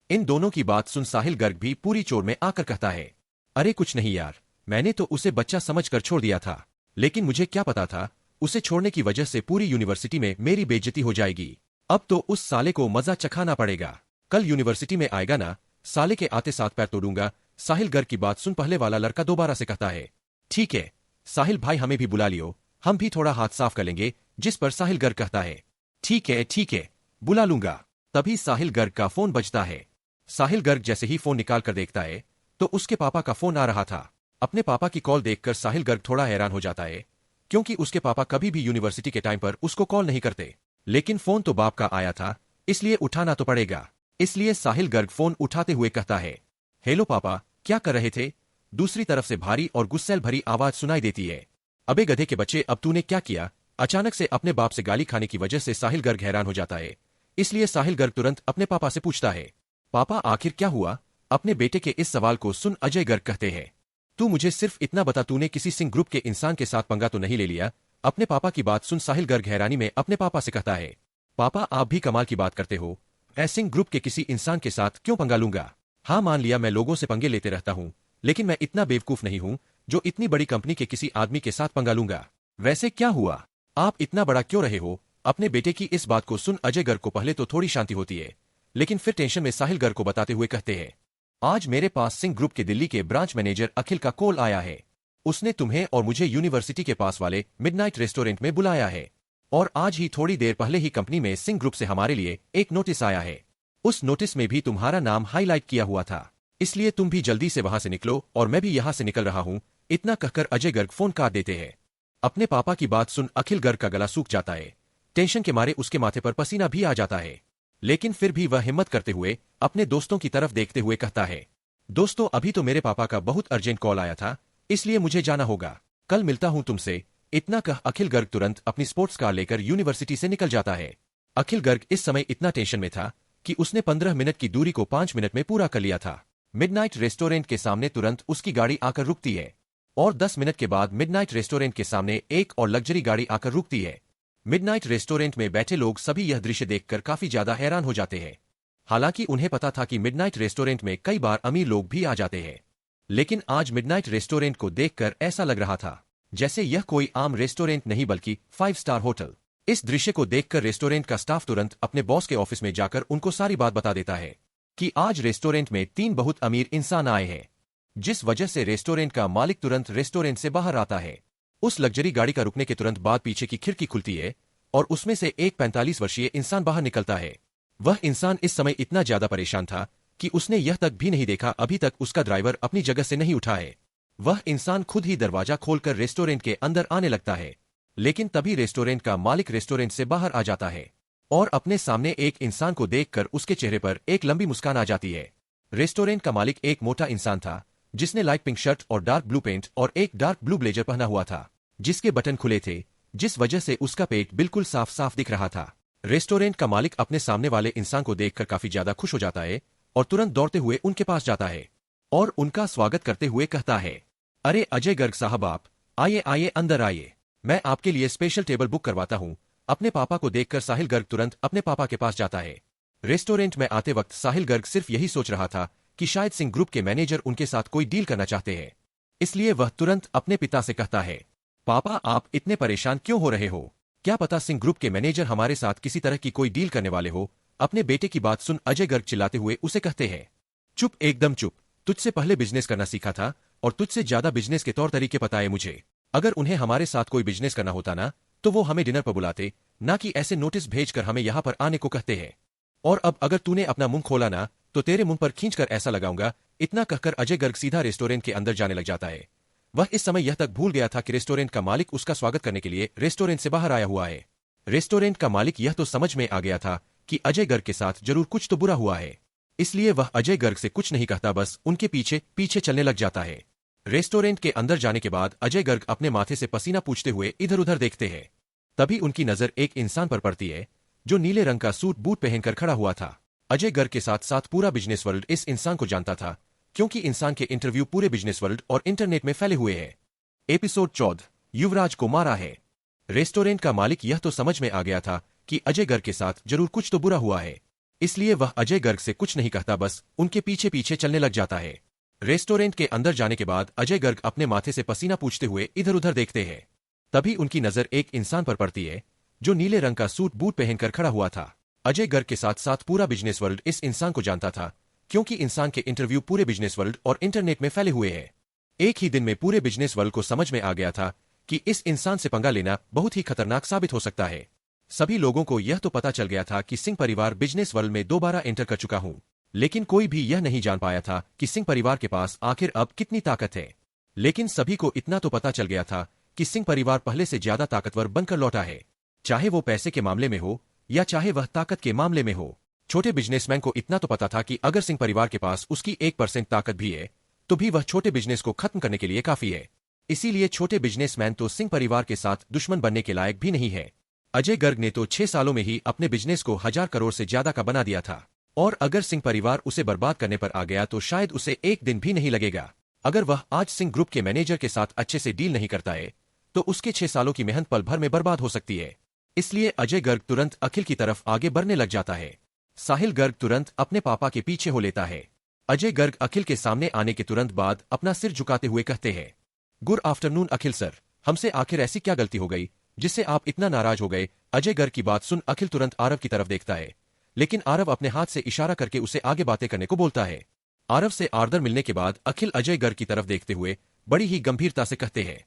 Speaker 1: इन दोनों की बात सुन साहिल गर्ग भी पूरी चोर में आकर कहता है, अरे कुछ नहीं यार, मैंने तो उसे बच्चा समझकर छोड़ दिया था, लेकिन मुझे क्या पता था उसे छोड़ने की वजह से पूरी यूनिवर्सिटी में मेरी बेइज्जती हो जाएगी। अब तो उस साले को मजा चखाना पड़ेगा। कल यूनिवर्सिटी में आएगा ना, साले के आते साथ पैर तोड़ूंगा। साहिल गर्ग की बात सुन पहले वाला लड़का दोबारा से कहता है, ठीक है साहिल भाई, हमें भी बुला लियो, हम भी थोड़ा हाथ साफ कर लेंगे। जिस पर साहिल गर्ग कहता है, ठीक है बुला लूंगा। तभी साहिल गर्ग का फोन बजता है। साहिल गर्ग जैसे ही फोन निकाल कर देखता है तो उसके पापा का फोन आ रहा था। अपने पापा की कॉल देखकर साहिल गर्ग थोड़ा हैरान हो जाता है, क्योंकि उसके पापा कभी भी यूनिवर्सिटी के टाइम पर उसको कॉल नहीं करते। लेकिन फोन तो बाप का आया था, इसलिए उठाना तो पड़ेगा। इसलिए साहिल गर्ग फोन उठाते हुए कहता है, हेलो पापा, क्या कर रहे थे? दूसरी तरफ से भारी और गुस्सैल भरी आवाज सुनाई देती है, अबे गधे के बच्चे, अब तूने क्या किया? अचानक से अपने बाप से गाली खाने की वजह से साहिल गर्ग हैरान हो जाता है। इसलिए साहिल गर्ग तुरंत अपने पापा से पूछता है, पापा आखिर क्या हुआ? अपने बेटे के इस सवाल को सुन अजय गर्ग कहते हैं, तू मुझे सिर्फ इतना बता, तूने किसी सिंह ग्रुप के इंसान के साथ पंगा तो नहीं ले लिया? अपने पापा की बात सुन साहिल गर्ग हैरानी में अपने पापा से कहता है, पापा आप भी कमाल की बात करते हो, मैं सिंह ग्रुप के किसी इंसान के साथ क्यों पंगा लूंगा? हाँ मान लिया मैं लोगों से पंगे लेते रहता हूँ, लेकिन मैं इतना बेवकूफ नहीं हूँ जो इतनी बड़ी कंपनी के किसी आदमी के साथ पंगा लूंगा। वैसे क्या हुआ? आप इतना बड़ा क्यों रहे हो? अपने बेटे की इस बात को सुन अजय गर्ग को पहले तो थोड़ी शांति होती है, लेकिन फिर टेंशन में साहिल गर्ग को बताते हुए कहते हैं, आज मेरे पास सिंह ग्रुप के दिल्ली के ब्रांच मैनेजर अखिल का कॉल आया है। उसने तुम्हें और मुझे यूनिवर्सिटी के पास वाले मिडनाइट रेस्टोरेंट में बुलाया है और आज ही थोड़ी देर पहले ही कंपनी में सिंह ग्रुप से हमारे लिए एक नोटिस आया है। उस नोटिस में भी तुम्हारा नाम हाईलाइट किया हुआ था, इसलिए तुम भी जल्दी से वहां से निकलो और मैं भी यहां से निकल रहा हूं। इतना कहकर अजय गर्ग फोन काट देते हैं। अपने पापा की बात सुन अखिल गर्ग का गला सूख जाता है। टेंशन के मारे उसके माथे पर पसीना भी आ जाता है, लेकिन फिर भी वह हिम्मत करते हुए अपने दोस्तों की तरफ देखते हुए कहता है, दोस्तों अभी तो मेरे पापा का बहुत अर्जेंट कॉल आया था, इसलिए मुझे जाना होगा। कल मिलता हूं तुमसे। इतना कह अखिल गर्ग तुरंत अपनी स्पोर्ट्स कार लेकर यूनिवर्सिटी से निकल जाता है। अखिल गर्ग इस समय इतना टेंशन में था कि उसने 15 मिनट की दूरी को 5 मिनट में पूरा कर लिया था। मिडनाइट रेस्टोरेंट के सामने तुरंत उसकी गाड़ी आकर रुकती है और 10 मिनट के बाद मिडनाइट रेस्टोरेंट के सामने एक और लग्जरी गाड़ी आकर रुकती है। मिडनाइट रेस्टोरेंट में बैठे लोग सभी यह दृश्य देखकर काफी ज्यादा हैरान हो जाते हैं। हालांकि उन्हें पता था कि मिडनाइट रेस्टोरेंट में कई बार अमीर लोग भी आ जाते हैं, लेकिन आज मिडनाइट रेस्टोरेंट को देखकर ऐसा लग रहा था जैसे यह कोई आम रेस्टोरेंट नहीं बल्कि 5 स्टार होटल। इस दृश्य को देखकर रेस्टोरेंट का स्टाफ तुरंत अपने बॉस के ऑफिस में जाकर उनको सारी बात बता देता है कि आज रेस्टोरेंट में 3 बहुत अमीर इंसान आए हैं, जिस वजह से रेस्टोरेंट का मालिक तुरंत रेस्टोरेंट से बाहर आता है। उस लग्जरी गाड़ी का रुकने के तुरंत बाद पीछे की खिड़की खुलती है और उसमें से एक 45 वर्षीय इंसान बाहर निकलता है। वह इंसान इस समय इतना ज्यादा परेशान था कि उसने यह तक भी नहीं देखा अभी तक उसका ड्राइवर अपनी जगह से नहीं उठा है। वह इंसान खुद ही दरवाजा खोलकर रेस्टोरेंट के अंदर आने लगता है, लेकिन तभी रेस्टोरेंट का मालिक रेस्टोरेंट से बाहर आ जाता है और अपने सामने एक इंसान को देखकर उसके चेहरे पर एक लंबी मुस्कान आ जाती है। रेस्टोरेंट का मालिक एक मोटा इंसान था जिसने लाइट पिंक शर्ट और डार्क ब्लू पेंट और एक डार्क ब्लू ब्लेजर पहना हुआ था, जिसके बटन खुले थे, जिस वजह से उसका पेट बिल्कुल साफ साफ दिख रहा था। रेस्टोरेंट का मालिक अपने सामने वाले इंसान को देखकर काफी ज्यादा खुश हो जाता है और तुरंत दौड़ते हुए उनके पास जाता है और उनका स्वागत करते हुए कहता है, अरे अजय गर्ग साहब, आप आइए आइए अंदर आइए, मैं आपके लिए स्पेशल टेबल बुक करवाता हूँ। अपने पापा को देखकर साहिल गर्ग तुरंत अपने पापा के पास जाता है। रेस्टोरेंट में आते वक्त साहिल गर्ग सिर्फ यही सोच रहा था कि शायद सिंह ग्रुप के मैनेजर उनके साथ कोई डील करना चाहते हैं। इसलिए वह तुरंत अपने पिता से कहता है, पापा आप इतने परेशान क्यों हो रहे हो? क्या पता सिंह ग्रुप के मैनेजर हमारे साथ किसी तरह की कोई डील करने वाले हो? अपने बेटे की बात सुन अजय गर्ग चिल्लाते हुए उसे कहते हैं, चुप एकदम चुप। तुझसे पहले बिजनेस करना सीखा था और तुझसे ज्यादा बिजनेस के तौर तरीके पता है मुझे। अगर उन्हें हमारे साथ कोई बिजनेस करना होता ना तो वो हमें डिनर पर बुलाते, ना कि ऐसे नोटिस भेजकर हमें यहाँ पर आने को कहते हैं। और अब अगर तूने अपना मुंह खोला ना तो तेरे मुंह पर खींचकर ऐसा लगाऊंगा। इतना कहकर अजय गर्ग सीधा रेस्टोरेंट के अंदर जाने लग जाता है। वह इस समय यह तक भूल गया था कि रेस्टोरेंट का मालिक उसका स्वागत करने के लिए रेस्टोरेंट से बाहर आया हुआ है। रेस्टोरेंट का मालिक यह तो समझ में आ गया था कि अजय गर्ग के साथ जरूर कुछ तो बुरा हुआ है, इसलिए वह अजय गर्ग से कुछ नहीं कहता, बस उनके पीछे पीछे चलने लग जाता है। रेस्टोरेंट के अंदर जाने के बाद अजय गर्ग अपने माथे से पसीना पूछते हुए इधर उधर देखते हैं। तभी उनकी नजर एक इंसान पर पड़ती है जो नीले रंग का सूट बूट पहनकर खड़ा हुआ था। अजय गर्ग के साथ साथ पूरा बिजनेस वर्ल्ड इस इंसान को जानता था, क्योंकि इंसान के इंटरव्यू पूरे बिजनेस वर्ल्ड और इंटरनेट में फैले हुए हैं। एपिसोड 14 युवराज को मारा है। रेस्टोरेंट का मालिक यह तो समझ में आ गया था कि अजय गर्ग के साथ जरूर कुछ तो बुरा हुआ है, इसलिए वह अजय गर्ग से कुछ नहीं कहता, बस उनके पीछे पीछे चलने लग जाता है। रेस्टोरेंट के अंदर जाने के बाद अजय गर्ग अपने माथे से पसीना पूछते हुए इधर उधर देखते हैं। तभी उनकी नजर एक इंसान पर पड़ती है जो नीले रंग का सूट बूट पहनकर खड़ा हुआ था। अजय गर्ग के साथ साथ पूरा बिजनेस वर्ल्ड इस इंसान को जानता था, क्योंकि इंसान के इंटरव्यू पूरे बिजनेस वर्ल्ड और इंटरनेट में फैले हुए हैं। एक ही दिन में पूरे बिजनेस वर्ल्ड को समझ में आ गया था कि इस इंसान से पंगा लेना बहुत ही खतरनाक साबित हो सकता है। सभी लोगों को यह तो पता चल गया था कि सिंह परिवार बिजनेस वर्ल्ड में दोबारा एंटर कर चुका हूं, लेकिन कोई भी यह नहीं जान पाया था कि सिंह परिवार के पास आखिर अब कितनी ताकत है। लेकिन सभी को इतना तो पता चल गया था कि सिंह परिवार पहले से ज्यादा ताकतवर बनकर लौटा है, चाहे वो पैसे के मामले में हो या चाहे वह ताकत के मामले में हो। छोटे बिजनेसमैन को इतना तो पता था कि अगर सिंह परिवार के पास उसकी 1% ताकत भी है तो भी वह छोटे बिजनेस को खत्म करने के लिए काफी है। इसीलिए छोटे बिजनेसमैन तो सिंह परिवार के साथ दुश्मन बनने के लायक भी नहीं है। अजय गर्ग ने तो 6 सालों में ही अपने बिजनेस को 1000 करोड़ से ज्यादा का बना दिया था, और अगर सिंह परिवार उसे बर्बाद करने पर आ गया तो शायद उसे एक दिन भी नहीं लगेगा। अगर वह आज सिंह ग्रुप के मैनेजर के साथ अच्छे से डील नहीं करता है तो उसके 6 सालों की मेहनत पल भर में बर्बाद हो सकती है। इसलिए अजय गर्ग तुरंत अखिल की तरफ आगे बढ़ने लग जाता है। साहिल गर्ग तुरंत अपने पापा के पीछे हो लेता है। अजय गर्ग अखिल के सामने आने के तुरंत बाद अपना सिर झुकाते हुए कहते हैं, गुड आफ्टरनून अखिल सर, हमसे आखिर ऐसी क्या गलती हो गई जिससे आप इतना नाराज हो गए? अजय गर्ग की बात सुन अखिल तुरंत आरव की तरफ देखता है, लेकिन आरव अपने हाथ से इशारा करके उसे आगे बातें करने को बोलता है। आरव से आदर मिलने के बाद अखिल अजय गर्ग की तरफ देखते हुए बड़ी ही गंभीरता से कहते हैं,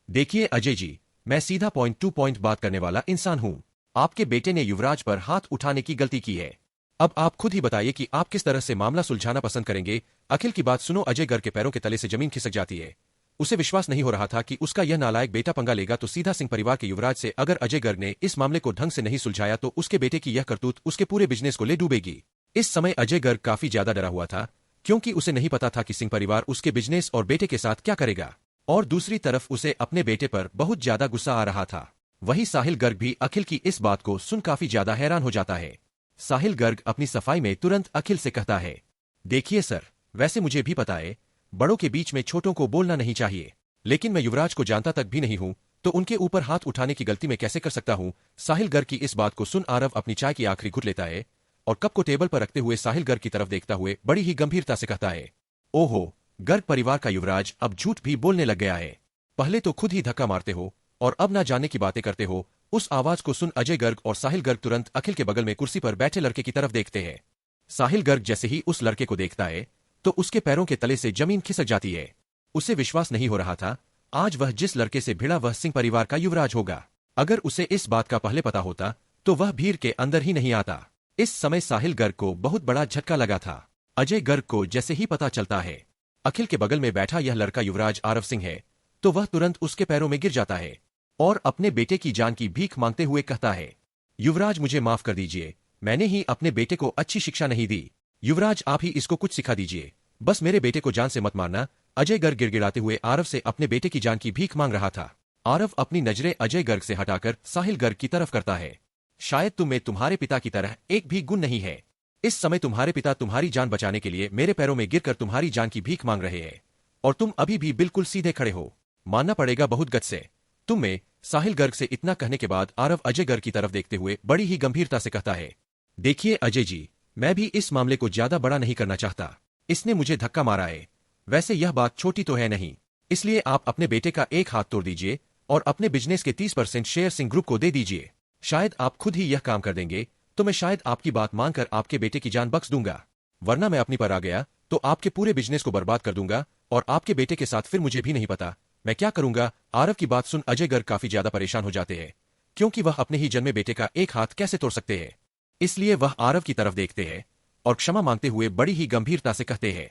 Speaker 1: देखिए अजय जी, मैं सीधा पॉइंट टू पॉइंट बात करने वाला इंसान हूं। आपके बेटे ने युवराज पर हाथ उठाने की गलती की है। अब आप खुद ही बताइए कि आप किस तरह से मामला सुलझाना पसंद करेंगे। अखिल की बात सुनो अजय गर्ग के पैरों के तले से जमीन खिसक जाती है। उसे विश्वास नहीं हो रहा था कि उसका यह नालायक बेटा पंगा लेगा तो सीधा सिंह परिवार के युवराज से। अगर अजय गर्ग ने इस मामले को ढंग से नहीं सुलझाया तो उसके बेटे की यह करतूत उसके पूरे बिजनेस को ले डूबेगी। इस समय अजय गर्ग काफी ज्यादा डरा हुआ था, क्योंकि उसे नहीं पता था कि सिंह परिवार उसके बिजनेस और बेटे के साथ क्या करेगा, और दूसरी तरफ उसे अपने बेटे पर बहुत ज्यादा गुस्सा आ रहा था। वही साहिल गर्ग भी अखिल की इस बात को सुन काफी ज्यादा हैरान हो जाता है। साहिल गर्ग अपनी सफाई में तुरंत अखिल से कहता है, देखिए सर, वैसे मुझे भी पता है बड़ों के बीच में छोटों को बोलना नहीं चाहिए, लेकिन मैं युवराज को जानता तक भी नहीं हूं तो उनके ऊपर हाथ उठाने की गलती मैं कैसे कर सकता हूं। साहिल गर्ग की इस बात को सुन आरव अपनी चाय की आखिरी घुट लेता है और कप को टेबल पर रखते हुए साहिल गर्ग की तरफ देखता हुए बड़ी ही गंभीरता से कहता है, ओहो, गर्ग परिवार का युवराज अब झूठ भी बोलने लग गया है। पहले तो खुद ही धक्का मारते हो और अब ना जानने की बातें करते हो। उस आवाज को सुन अजय गर्ग और साहिल गर्ग तुरंत अखिल के बगल में कुर्सी पर बैठे लड़के की तरफ देखते हैं। साहिल गर्ग जैसे ही उस लड़के को देखता है तो उसके पैरों के तले से जमीन खिसक जाती है। उसे विश्वास नहीं हो रहा था आज वह जिस लड़के से भिड़ा वह सिंह परिवार का युवराज होगा। अगर उसे इस बात का पहले पता होता तो वह भीड़ के अंदर ही नहीं आता। इस समय साहिल गर्ग को बहुत बड़ा झटका लगा था। अजय गर्ग को जैसे ही पता चलता है अखिल के बगल में बैठा यह लड़का युवराज आरव सिंह है तो वह तुरंत उसके पैरों में गिर जाता है और अपने बेटे की जान की भीख मांगते हुए कहता है, युवराज मुझे माफ कर दीजिए, मैंने ही अपने बेटे को अच्छी शिक्षा नहीं दी। युवराज आप ही इसको कुछ सिखा दीजिए, बस मेरे बेटे को जान से मत मारना। अजय गर्ग गिड़गिड़ाते हुए आरव से अपने बेटे की जान की भीख मांग रहा था। आरव अपनी नजरें अजय गर्ग से हटाकर साहिल गर्ग की तरफ करता है, शायद तुम में तुम्हारे पिता की तरह एक भी गुण नहीं है। इस समय तुम्हारे पिता तुम्हारी जान बचाने के लिए मेरे पैरों में गिरकर तुम्हारी जान की भीख मांग रहे हैं और तुम अभी भी बिल्कुल सीधे खड़े हो। मानना पड़ेगा बहुत गत से तुम में साहिल गर्ग से इतना कहने के बाद आरव अजय गर्ग की तरफ देखते हुए बड़ी ही गंभीरता से कहता है, देखिए अजय जी, मैं भी इस मामले को ज्यादा बड़ा नहीं करना चाहता। इसने मुझे धक्का मारा है। वैसे यह बात छोटी तो है नहीं, इसलिए आप अपने बेटे का एक हाथ तोड़ दीजिए और अपने बिजनेस के 30% शेयर सिंह ग्रुप को दे दीजिए। शायद आप खुद ही यह काम कर देंगे तो मैं शायद आपकी बात मानकर आपके बेटे की जान बख्श दूंगा, वरना मैं अपनी पर आ गया तो आपके पूरे बिजनेस को बर्बाद कर दूंगा और आपके बेटे के साथ फिर मुझे भी नहीं पता मैं क्या करूंगा। आरव की बात सुन अजय गर्ग काफी ज्यादा परेशान हो जाते हैं, क्योंकि वह अपने ही जन्मे बेटे का एक हाथ कैसे तोड़ सकते हैं। इसलिए वह आरव की तरफ देखते हैं और क्षमा मांगते हुए बड़ी ही गंभीरता से कहते हैं,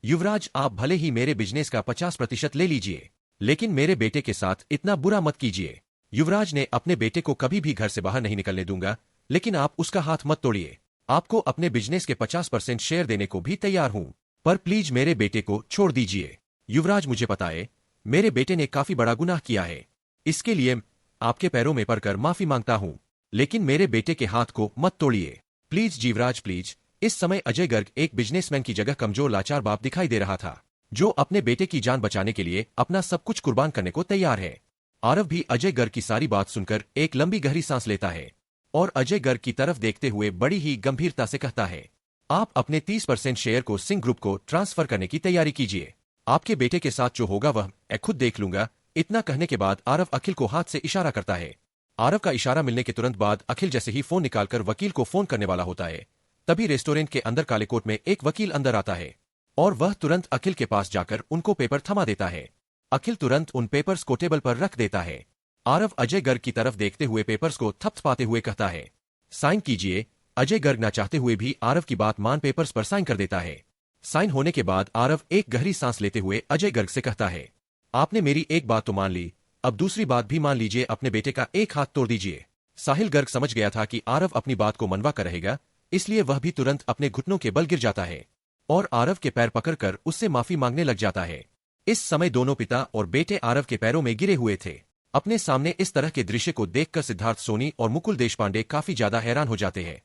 Speaker 1: युवराज, आप भले ही मेरे बिजनेस का 50% ले लीजिए, लेकिन मेरे बेटे के साथ इतना बुरा मत कीजिए। युवराज ने अपने बेटे को कभी भी घर से बाहर नहीं निकलने दूंगा, लेकिन आप उसका हाथ मत तोड़िए। आपको अपने बिजनेस के 50% शेयर देने को भी तैयार हूं, पर प्लीज मेरे बेटे को छोड़ दीजिए। युवराज, मुझे पता है मेरे बेटे ने काफी बड़ा गुनाह किया है, इसके लिए आपके पैरों में पड़कर माफी मांगता हूं, लेकिन मेरे बेटे के हाथ को मत तोड़िए प्लीज। Yuvraj please. इस समय अजय गर्ग एक बिजनेसमैन की जगह कमजोर लाचार बाप दिखाई दे रहा था, जो अपने बेटे की जान बचाने के लिए अपना सब कुछ कुर्बान करने को तैयार है। आरव भी अजय गर्ग की सारी बात सुनकर एक लंबी गहरी सांस लेता है और अजय गर्ग की तरफ देखते हुए बड़ी ही गंभीरता से कहता है, आप अपने 30% शेयर को सिंह ग्रुप को ट्रांसफर करने की तैयारी कीजिए। आपके बेटे के साथ जो होगा वह मैं खुद देख लूंगा। इतना कहने के बाद आरव अखिल को हाथ से इशारा करता है। आरव का इशारा मिलने के तुरंत बाद अखिल जैसे ही फोन निकालकर वकील को फोन करने वाला होता है, तभी रेस्टोरेंट के अंदर काले कोट में एक वकील अंदर आता है और वह तुरंत अखिल के पास जाकर उनको पेपर थमा देता है। अखिल तुरंत उन पेपर्स को टेबल पर रख देता है। आरव अजय गर्ग की तरफ देखते हुए पेपर्स को थपथपाते हुए कहता है, साइन कीजिए। अजय गर्ग न चाहते हुए भी आरव की बात मान पेपर्स पर साइन कर देता है। साइन होने के बाद आरव एक गहरी सांस लेते हुए अजय गर्ग से कहता है, आपने मेरी एक बात तो मान ली, अब दूसरी बात भी मान लीजिए, अपने बेटे का एक हाथ तोड़ दीजिए। साहिल गर्ग समझ गया था कि आरव अपनी बात को मनवा कर रहेगा, इसलिए वह भी तुरंत अपने घुटनों के बल गिर जाता है और आरव के पैर पकड़कर उससे माफी मांगने लग जाता है। इस समय दोनों पिता और बेटे आरव के पैरों में गिरे हुए थे। अपने सामने इस तरह के दृश्य को देखकर सिद्धार्थ सोनी और मुकुल देशपांडे काफी ज्यादा हैरान हो जाते हैं।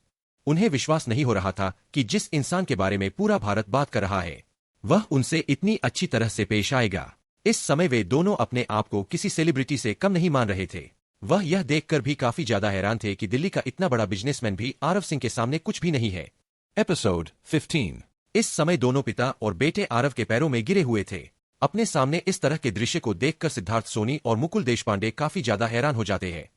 Speaker 1: उन्हें विश्वास नहीं हो रहा था कि जिस इंसान के बारे में पूरा भारत बात कर रहा है वह उनसे इतनी अच्छी तरह से पेश आएगा। इस समय वे दोनों अपने आप को किसी सेलिब्रिटी से कम नहीं मान रहे थे। वह यह देखकर भी काफी ज्यादा हैरान थे कि दिल्ली का इतना बड़ा बिजनेसमैन भी आरव सिंह के सामने कुछ भी नहीं है। एपिसोड 15। इस समय दोनों पिता और बेटे आरव के पैरों में गिरे हुए थे। अपने सामने इस तरह के दृश्य को देखकर सिद्धार्थ सोनी और मुकुल देशपांडे काफी ज्यादा हैरान हो जाते हैं।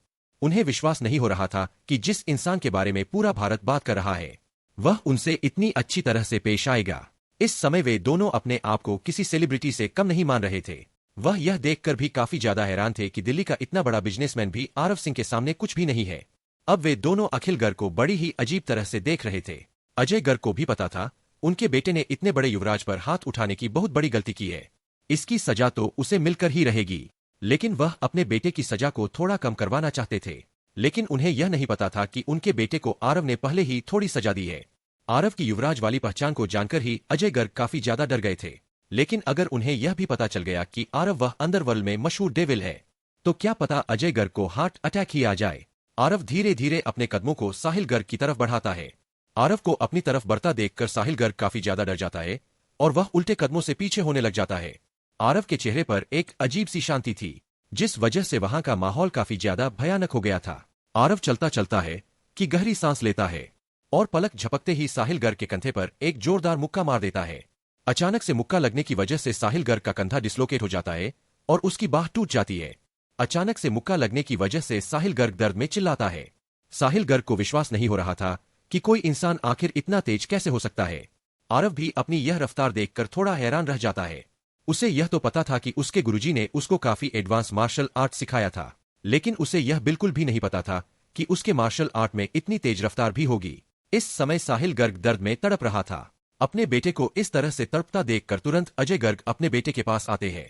Speaker 1: उन्हें विश्वास नहीं हो रहा था कि जिस इंसान के बारे में पूरा भारत बात कर रहा है वह उनसे इतनी अच्छी तरह से पेश आएगा। इस समय वे दोनों अपने आप को किसी सेलिब्रिटी से कम नहीं मान रहे थे। वह यह देखकर भी काफी ज्यादा हैरान थे कि दिल्ली का इतना बड़ा बिजनेसमैन भी आरव सिंह के सामने कुछ भी नहीं है। अब वे दोनों अखिल गर्ग को बड़ी ही अजीब तरह से देख रहे थे। अजय गर्ग को भी पता था उनके बेटे ने इतने बड़े युवराज पर हाथ उठाने की बहुत बड़ी गलती की है, इसकी सजा तो उसे मिलकर ही रहेगी। लेकिन वह अपने बेटे की सजा को थोड़ा कम करवाना चाहते थे, लेकिन उन्हें यह नहीं पता था कि उनके बेटे को आरव ने पहले ही थोड़ी सजा दी है। आरव की युवराज वाली पहचान को जानकर ही अजय गर्ग काफी ज्यादा डर गए थे। लेकिन अगर उन्हें यह भी पता चल गया कि आरव वह अंडरवर्ल्ड में मशहूर डेविल है, तो क्या पता अजय गर्ग को हार्ट अटैक ही आ जाए। आरव धीरे धीरे अपने कदमों को साहिल गर्ग की तरफ बढ़ाता है। आरव को अपनी तरफ बढ़ता देखकर साहिल गर्ग काफी ज्यादा डर जाता है और वह उल्टे कदमों से पीछे होने लग जाता है। आरव के चेहरे पर एक अजीब सी शांति थी, जिस वजह से वहां का माहौल काफी ज्यादा भयानक हो गया था। आरव चलता चलता है कि गहरी सांस लेता है और पलक झपकते ही साहिल गर्ग के कंधे पर एक जोरदार मुक्का मार देता है। अचानक से मुक्का लगने की वजह से साहिल गर्ग का कंधा डिस्लोकेट हो जाता है और उसकी बाह टूट जाती है। अचानक से मुक्का लगने की वजह से साहिल गर्ग दर्द में चिल्लाता है। साहिल गर्ग को विश्वास नहीं हो रहा था कि कोई इंसान आखिर इतना तेज कैसे हो सकता है। आरव भी अपनी यह रफ्तार देखकर थोड़ा हैरान रह जाता है। उसे यह तो पता था कि उसके गुरुजी ने उसको काफी एडवांस मार्शल आर्ट सिखाया था, लेकिन उसे यह बिल्कुल भी नहीं पता था कि उसके मार्शल आर्ट में इतनी तेज रफ्तार भी होगी। इस समय साहिल गर्ग दर्द में तड़प रहा था। अपने बेटे को इस तरह से तड़पता देखकर तुरंत अजय गर्ग अपने बेटे के पास आते हैं।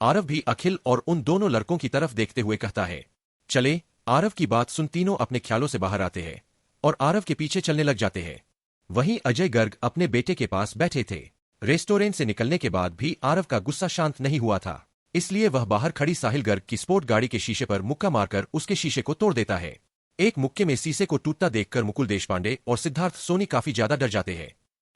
Speaker 1: आरव भी अखिल और उन दोनों लड़कों की तरफ देखते हुए कहता है, चले। आरव की बात सुन तीनों अपने ख्यालों से बाहर आते हैं और आरव के पीछे चलने लग जाते हैं। वहीं अजय गर्ग अपने बेटे के पास बैठे थे। रेस्टोरेंट से निकलने के बाद भी आरव का गुस्सा शांत नहीं हुआ था, इसलिए वह बाहर खड़ी साहिल गर्ग की स्पोर्ट गाड़ी के शीशे पर मुक्का मारकर उसके शीशे को तोड़ देता है। एक मुक्के में शीशे को टूटता देखकर मुकुल देशपांडे और सिद्धार्थ सोनी काफी ज्यादा डर जाते हैं।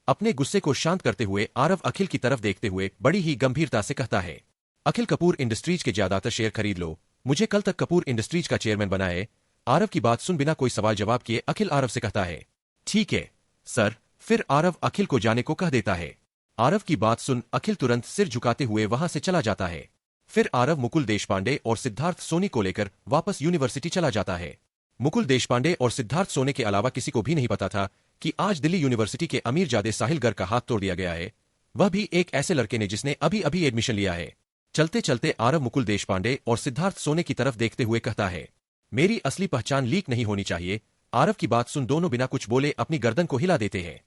Speaker 1: अपने गुस्से को शांत करते हुए आरव अखिल की तरफ देखते हुए बड़ी ही गंभीरता से कहता है, अखिल कपूर इंडस्ट्रीज के ज्यादातर शेयर खरीद लो मुझे कल तक कपूर इंडस्ट्रीज का चेयरमैन बनाए। आरव की बात सुन बिना कोई सवाल जवाब किए अखिल आरव से कहता है, ठीक है सर। फिर आरव अखिल को जाने को कह देता है। आरव की बात सुन अखिल तुरंत सिर झुकाते हुए वहां से चला जाता है। फिर आरव मुकुल देशपांडे और सिद्धार्थ सोनी को लेकर वापस यूनिवर्सिटी चला जाता है। मुकुल देशपांडे और सिद्धार्थ सोनी के अलावा किसी को भी नहीं पता था कि आज दिल्ली यूनिवर्सिटी के अमीरजादे साहिल गर्ग का हाथ तोड़ दिया गया है, वह भी एक ऐसे लड़के ने जिसने अभी अभी एडमिशन लिया है। चलते चलते आरव मुकुल देशपांडे और सिद्धार्थ सोनी की तरफ देखते हुए कहता है, मेरी असली पहचान लीक नहीं होनी चाहिए। आरव की बात सुन दोनों बिना कुछ बोले अपनी गर्दन को हिला देते हैं।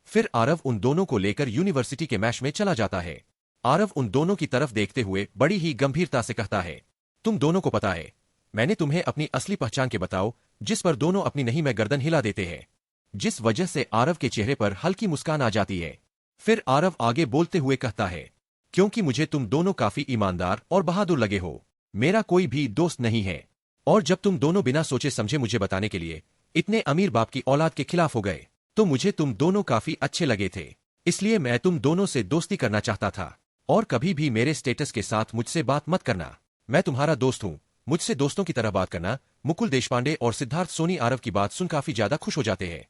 Speaker 1: फिर आरव उन दोनों को लेकर यूनिवर्सिटी के मैश में चला जाता है। आरव उन दोनों की तरफ देखते हुए बड़ी ही गंभीरता से कहता है, तुम दोनों को पता है मैंने तुम्हें अपनी असली पहचान के बताओ, जिस पर दोनों अपनी नहीं में गर्दन हिला देते हैं, जिस वजह से आरव के चेहरे पर हल्की मुस्कान आ जाती है। फिर आरव आगे बोलते हुए कहता है, क्योंकि मुझे तुम दोनों काफी ईमानदार और बहादुर लगे हो, मेरा कोई भी दोस्त नहीं है। और जब तुम दोनों बिना सोचे समझे मुझे बताने के लिए इतने अमीर बाप की औलाद के खिलाफ हो गए, तो मुझे तुम दोनों काफी अच्छे लगे थे, इसलिए मैं तुम दोनों से दोस्ती करना चाहता था। और कभी भी मेरे स्टेटस के साथ मुझसे बात मत करना, मैं तुम्हारा दोस्त हूँ, मुझसे दोस्तों की तरह बात करना। मुकुल देशपांडे और सिद्धार्थ सोनी आरव की बात सुन काफी ज्यादा खुश हो जाते हैं।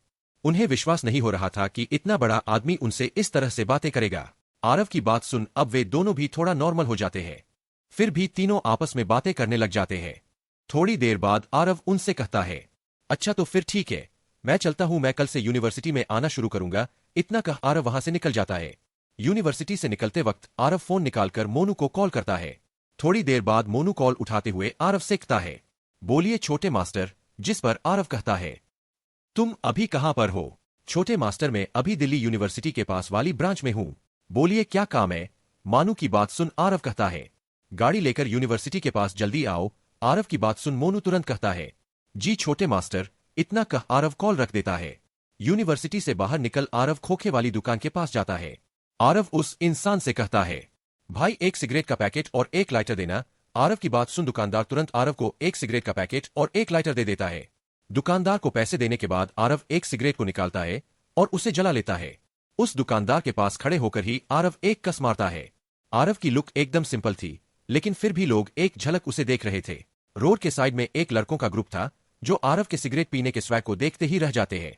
Speaker 1: उन्हें विश्वास नहीं हो रहा था कि इतना बड़ा आदमी उनसे इस तरह से बातें करेगा। आरव की बात सुन अब वे दोनों भी थोड़ा नॉर्मल हो जाते हैं। फिर भी तीनों आपस में बातें करने लग जाते हैं। थोड़ी देर बाद आरव उनसे कहता है, अच्छा तो फिर ठीक है, मैं चलता हूं, मैं कल से यूनिवर्सिटी में आना शुरू करूंगा। इतना कह आरव वहां से निकल जाता है। यूनिवर्सिटी से निकलते वक्त आरव फोन निकालकर मोनू को कॉल करता है। थोड़ी देर बाद मोनू कॉल उठाते हुए आरव से कहता है, बोलिए छोटे मास्टर। जिस पर आरव कहता है, तुम अभी कहां पर हो? छोटे मास्टर, में अभी दिल्ली यूनिवर्सिटी के पास वाली ब्रांच में हूं। बोलिए क्या काम है? मोनू की बात सुन आरव कहता है, गाड़ी लेकर यूनिवर्सिटी के पास जल्दी आओ। आरव की बात सुन मोनू तुरंत कहता है, जी छोटे मास्टर। इतना कह आरव कॉल रख देता है। यूनिवर्सिटी से बाहर निकल आरव खोखे वाली दुकान के पास जाता है। आरव उस इंसान से कहता है, भाई एक सिगरेट का पैकेट और एक लाइटर देना। आरव की बात सुन दुकानदार तुरंत आरव को एक सिगरेट का पैकेट और एक लाइटर दे देता है। दुकानदार को पैसे देने के बाद आरव एक सिगरेट को निकालता है और उसे जला लेता है। उस दुकानदार के पास खड़े होकर ही आरव एक कस मारता है। आरव की लुक एकदम सिंपल थी, लेकिन फिर भी लोग एक झलक उसे देख रहे थे। रोड के साइड में एक लड़कों का ग्रुप था जो आरव के सिगरेट पीने के स्वैग को देखते ही रह जाते हैं।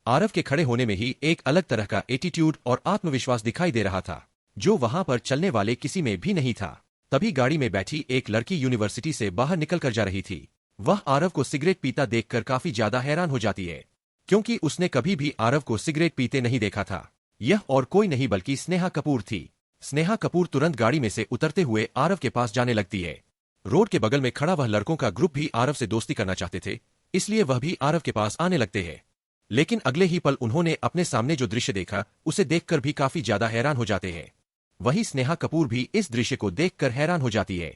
Speaker 1: आरव के खड़े होने में ही एक अलग तरह का एटीट्यूड और आत्मविश्वास दिखाई दे रहा था, जो वहां पर चलने वाले किसी में भी नहीं था। तभी गाड़ी में बैठी एक लड़की यूनिवर्सिटी से बाहर निकलकर जा रही थी। वह आरव को सिगरेट पीता देखकर काफी ज्यादा हैरान हो जाती है, क्योंकि उसने कभी भी आरव को सिगरेट पीते नहीं देखा था। यह और कोई नहीं बल्कि स्नेहा कपूर थी। स्नेहा कपूर तुरंत गाड़ी में से उतरते हुए आरव के पास जाने लगती है। रोड के बगल में खड़ा वह लड़कों का ग्रुप भी आरव से दोस्ती करना चाहते थे, इसलिए वह भी आरव के पास आने लगते हैं। लेकिन अगले ही पल उन्होंने अपने सामने जो दृश्य देखा उसे देखकर भी काफी ज्यादा हैरान हो जाते हैं। वही स्नेहा कपूर भी इस दृश्य को देखकर हैरान हो जाती है।